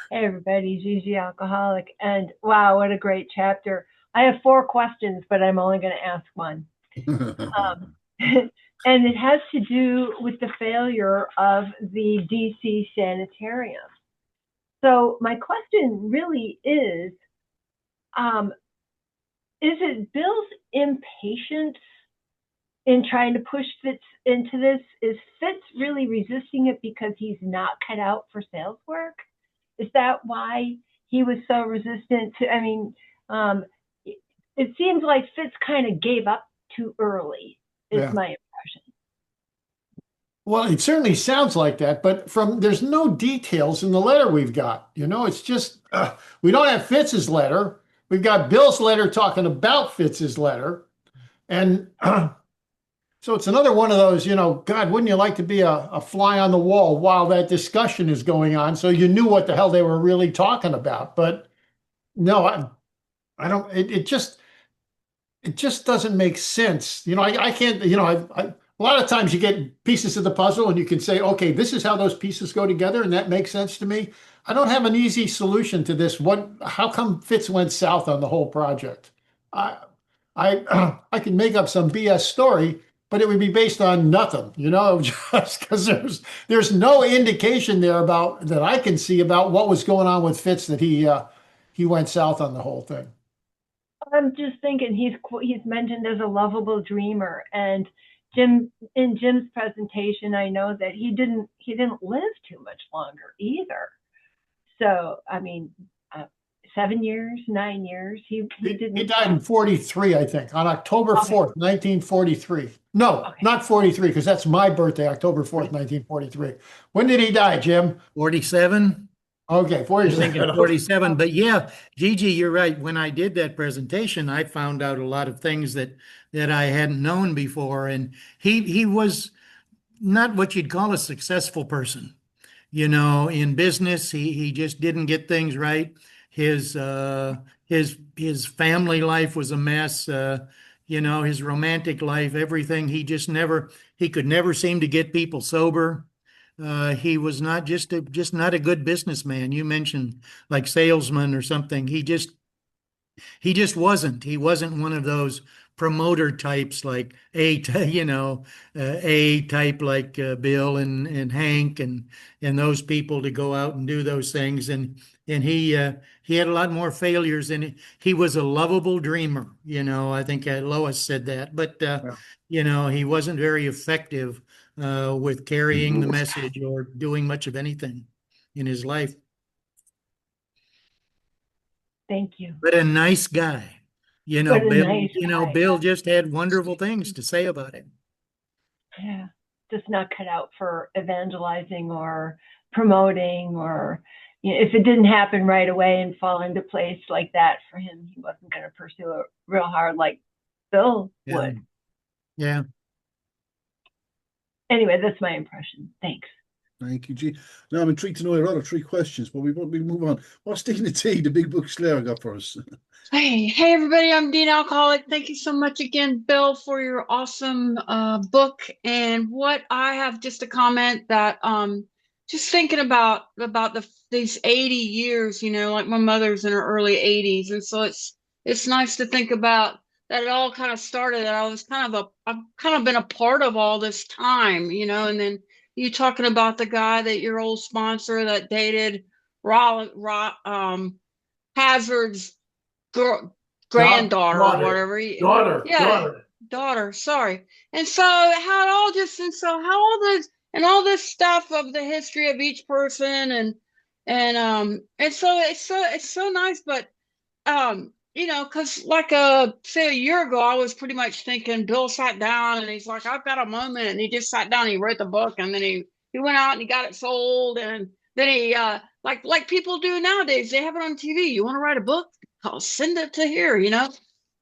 Hey everybody, Gigi Alcoholic, and wow, what a great chapter. I have 4 questions, but I'm only going to ask one. And it has to do with the failure of the DC sanitarium. So my question really is it Bill's impatience in trying to push Fitz into this? Is Fitz really resisting it because he's not cut out for sales work? Is that why he was so resistant to, it seems like Fitz kind of gave up too early, is my impression. Well, it certainly sounds like that, but there's no details in the letter we've got. It's just, we don't have Fitz's letter. We've got Bill's letter talking about Fitz's letter. And so it's another one of those, God, wouldn't you like to be a fly on the wall while that discussion is going on, so you knew what the hell they were really talking about. But no, I don't, it just doesn't make sense. I can't, a lot of times you get pieces of the puzzle and you can say, okay, this is how those pieces go together, and that makes sense to me. I don't have an easy solution to this. How come Fitz went south on the whole project? I can make up some BS story, but it would be based on nothing, just because there's no indication there that I can see about what was going on with Fitz, that he went south on the whole thing. I'm just thinking he's mentioned as a lovable dreamer, and in Jim's presentation, I know that he didn't live too much longer either. So 7 years, 9 years. He didn't. He died in 43, I think, on October 4th, 1943. No, not 43, because that's my birthday, October 4th, 1943. When did he die, Jim? 47. Okay, 47. 47. But yeah, Gigi, you're right. When I did that presentation, I found out a lot of things that I hadn't known before. And he was not what you'd call a successful person. In business, he just didn't get things right. His family life was a mess. His romantic life, everything. He could never seem to get people sober. He was not just not a good businessman. You mentioned like salesman or something. He just wasn't. He wasn't one of those promoter types like A type like Bill and Hank and those people to go out and do those things. And he had a lot more failures, and he was a lovable dreamer. I think Lois said that, but he wasn't very effective with carrying the message or doing much of anything in his life. Thank you. But a nice guy. Bill, Bill just had wonderful things to say about it. Yeah, just not cut out for evangelizing or promoting, or if it didn't happen right away and fall into place like that for him, he wasn't going to pursue it real hard like Bill would. Yeah. Anyway, that's my impression. Thanks. Thank you, G. Now I'm intrigued to know your other 3 questions, but we move on. What's Dina T, the big book Slayer, got for us? Hey everybody, I'm Dean Alcoholic. Thank you so much again, Bill, for your awesome book. And what I have just a comment that just thinking about these 80 years, like my mother's in her early 80s, and so it's nice to think about that it all kind of started, that I've kind of been a part of all this time, you know. And then you talking about the guy, that your old sponsor that dated Hazard's granddaughter or whatever. Daughter, sorry. And so how all this stuff of the history of each person, and so it's so nice. But you know, because like say a year ago, I was pretty much thinking Bill sat down and he's like, I've got a moment, and he just sat down and he wrote the book, and then he went out and he got it sold, and then he like people do nowadays, they have it on TV. You want to write a book? I'll send it to here, you know.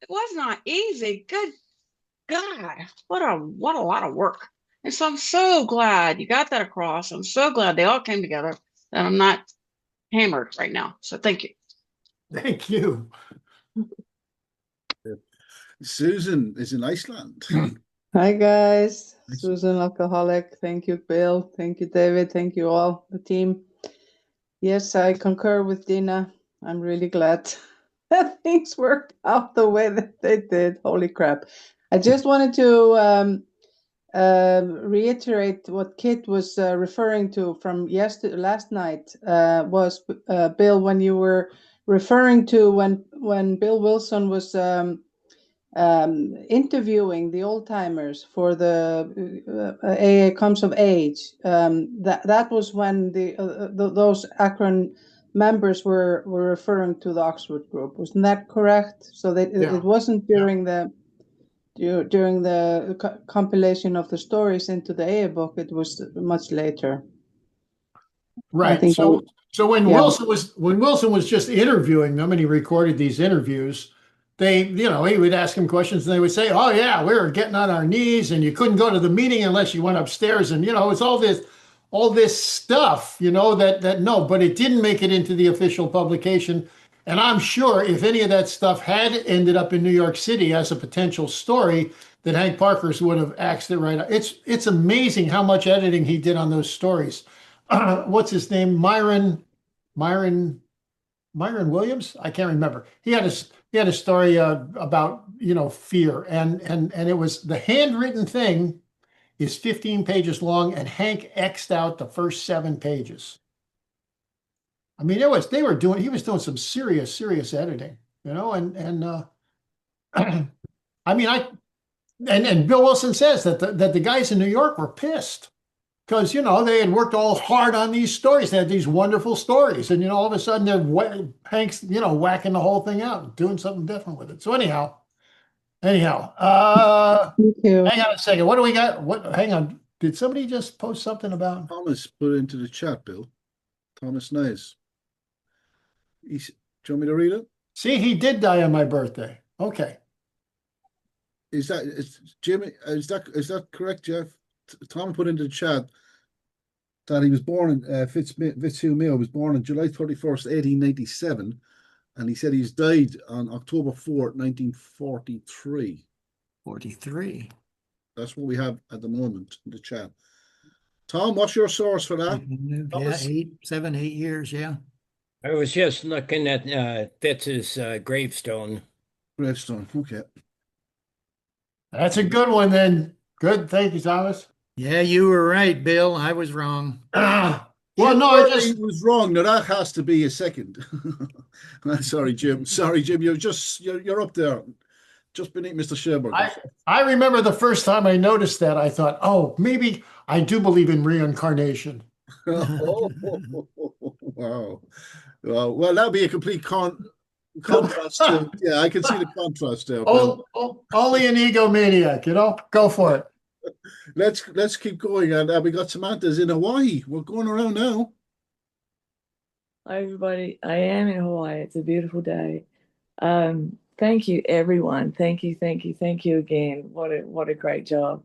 It was not easy. Good God, what a lot of work. And so I'm so glad you got that across. I'm so glad they all came together, and I'm not hammered right now. So thank you. Thank you. Susan is in Iceland. Hi guys, Nice. Susan Alcoholic. Thank you, Bill. Thank you, David. Thank you all, the team. Yes, I concur with Dina. I'm really glad that things worked out the way that they did. Holy crap. I just wanted to reiterate what Kit was referring to from last night, was Bill, when you were referring to when Bill Wilson was interviewing the old timers for the AA Comes of Age. That was when those Akron members were referring to the Oxford group. Wasn't that correct? So that it wasn't during the compilation of the stories into the AA book. It was much later. Right. So when Wilson was just interviewing them and he recorded these interviews, he would ask them questions and they would say, oh yeah, we were getting on our knees and you couldn't go to the meeting unless you went upstairs. And, it's all this stuff, but it didn't make it into the official publication. And I'm sure if any of that stuff had ended up in New York City as a potential story, that Hank Parkhurst would have axed it right out. It's amazing how much editing he did on those stories. What's his name? Myron Williams? I can't remember. He had a story about fear, and it was the handwritten thing is 15 pages long, and Hank X'd out the first 7 pages. I mean, he was doing some serious editing, and I mean, and Bill Wilson says that the guys in New York were pissed because, they had worked all hard on these stories. They had these wonderful stories, and, all of a sudden Hank's, whacking the whole thing out and doing something different with it. So anyhow, hang on a second. What do we got? Hang on. Did somebody just post something about? Thomas put it into the chat, Bill. Thomas Nice. Do you want me to read it? See, he did die on my birthday. Okay. Jimmy? Is that correct, Jeff? Tom put into the chat that he was born in Fitzhugh was born on July 31st, 1897, and he said he's died on October 4th, 1943. 43. That's what we have at the moment in the chat. Tom, what's your source for that? Yeah, 7, 8 years, yeah. I was just looking at Fitz's gravestone. Gravestone, okay. That's a good one then. Good, thank you, Thomas. Yeah, you were right, Bill. I was wrong. Well, no, I was wrong. No, that has to be a second. Sorry, Jim. You're up there, just beneath Mr. Sherberg. I remember the first time I noticed that, I thought, oh, maybe I do believe in reincarnation. Wow. Well, that'd be a complete contrast. Yeah, I can see the contrast there. Only an egomaniac, go for it. Let's keep going, and we got Samantha's in Hawaii. We're going around now. Hi everybody, I am in Hawaii. It's a beautiful day. Thank you everyone. Thank you again. What a great job.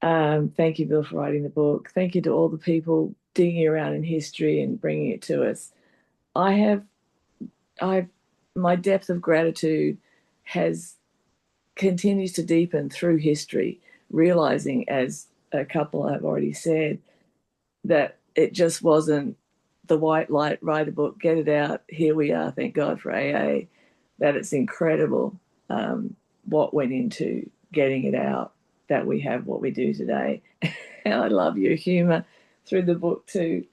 Thank you, Bill, for writing the book. Thank you to all the people digging around in history and bringing it to us. My depth of gratitude continues to deepen through history, realizing, as a couple have already said, that it just wasn't the white light, write a book, get it out, here we are, thank God for AA, that it's incredible. what went into getting it out that we have what we do today. And I love your humor through the book too,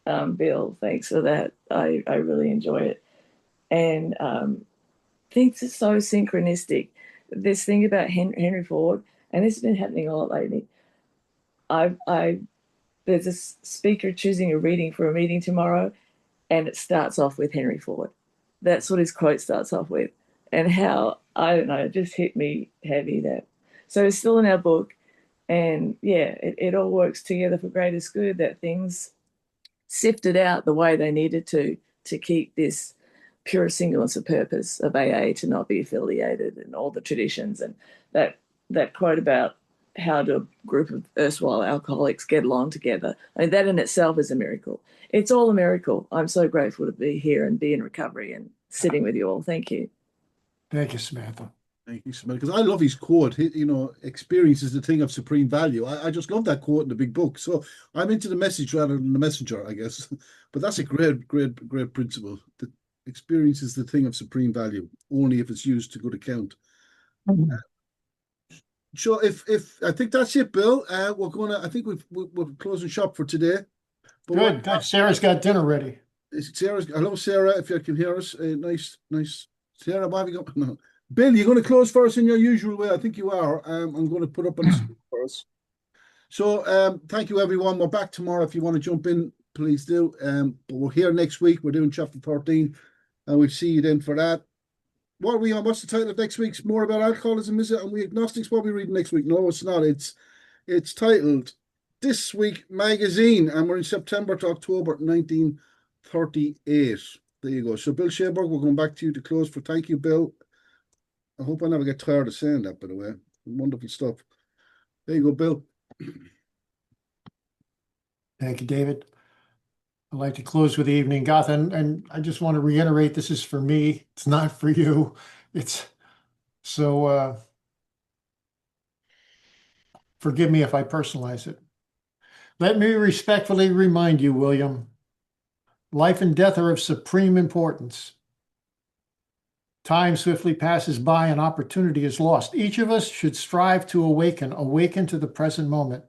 Bill. Thanks for that. I really enjoy it. And things are so synchronistic. This thing about Henry Ford, and this has been happening a lot lately. There's a speaker choosing a reading for a meeting tomorrow, and it starts off with Henry Ford. That's what his quote starts off with. And how, I don't know, it just hit me heavy that. So it's still in our book. And yeah, it all works together for greatest good, that things sifted out the way they needed to keep this pure singleness of purpose of AA to not be affiliated and all the traditions. And that quote about how do a group of erstwhile alcoholics get along together, I mean, that in itself is a miracle. It's all a miracle. I'm so grateful to be here and be in recovery and sitting with you all. Thank you. Thank you, Samantha. Thank you, Samantha. Because I love his quote. Experience is the thing of supreme value. I just love that quote in the big book. So I'm into the message rather than the messenger, I guess. But that's a great principle. The experience is the thing of supreme value, only if it's used to good account. So if I think that's it, Bill. I think we're closing shop for today. But Good. Sarah's got dinner ready. Hello, Sarah. If you can hear us, nice. Sarah, why have you got? No. Bill, you're going to close for us in your usual way. I think you are. I'm going to put up on the screen for us. So thank you, everyone. We're back tomorrow. If you want to jump in, please do. But we're here next week. We're doing chapter 13, and we'll see you then for that. What are we on? What's the title of next week's? More about alcoholism, is it? And we agnostics? What are we reading next week? No, it's not. It's titled This Week Magazine, and we're in September to October 1938. There you go. So Bill Shaberg, we're going back to you to close for. Thank you, Bill. I hope I never get tired of saying that, by the way. Wonderful stuff. There you go, Bill. Thank you, David. I'd like to close with the evening, Goth, and I just want to reiterate, this is for me. It's not for you. It's so, forgive me if I personalize it. Let me respectfully remind you, William, life and death are of supreme importance. Time swiftly passes by and opportunity is lost. Each of us should strive to awaken to the present moment.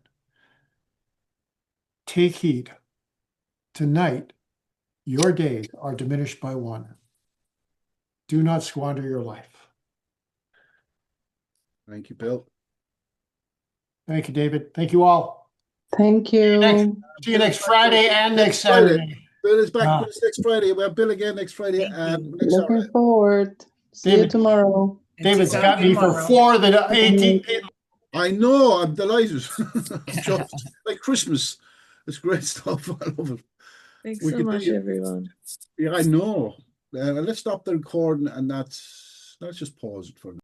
Take heed. Tonight, your days are diminished by one. Do not squander your life. Thank you, Bill. Thank you, David. Thank you all. Thank you. See you next Friday and next Saturday. Bill is back with us next Friday. We have Bill again next Friday. Next Looking Saturday. forward. See you tomorrow. David's got me for 4 the 18. I know. I'm delighted. Like Christmas. It's great stuff. I love it. Thanks so much, everyone. Yeah, I know. Let's stop the recording, and let's just pause it for now.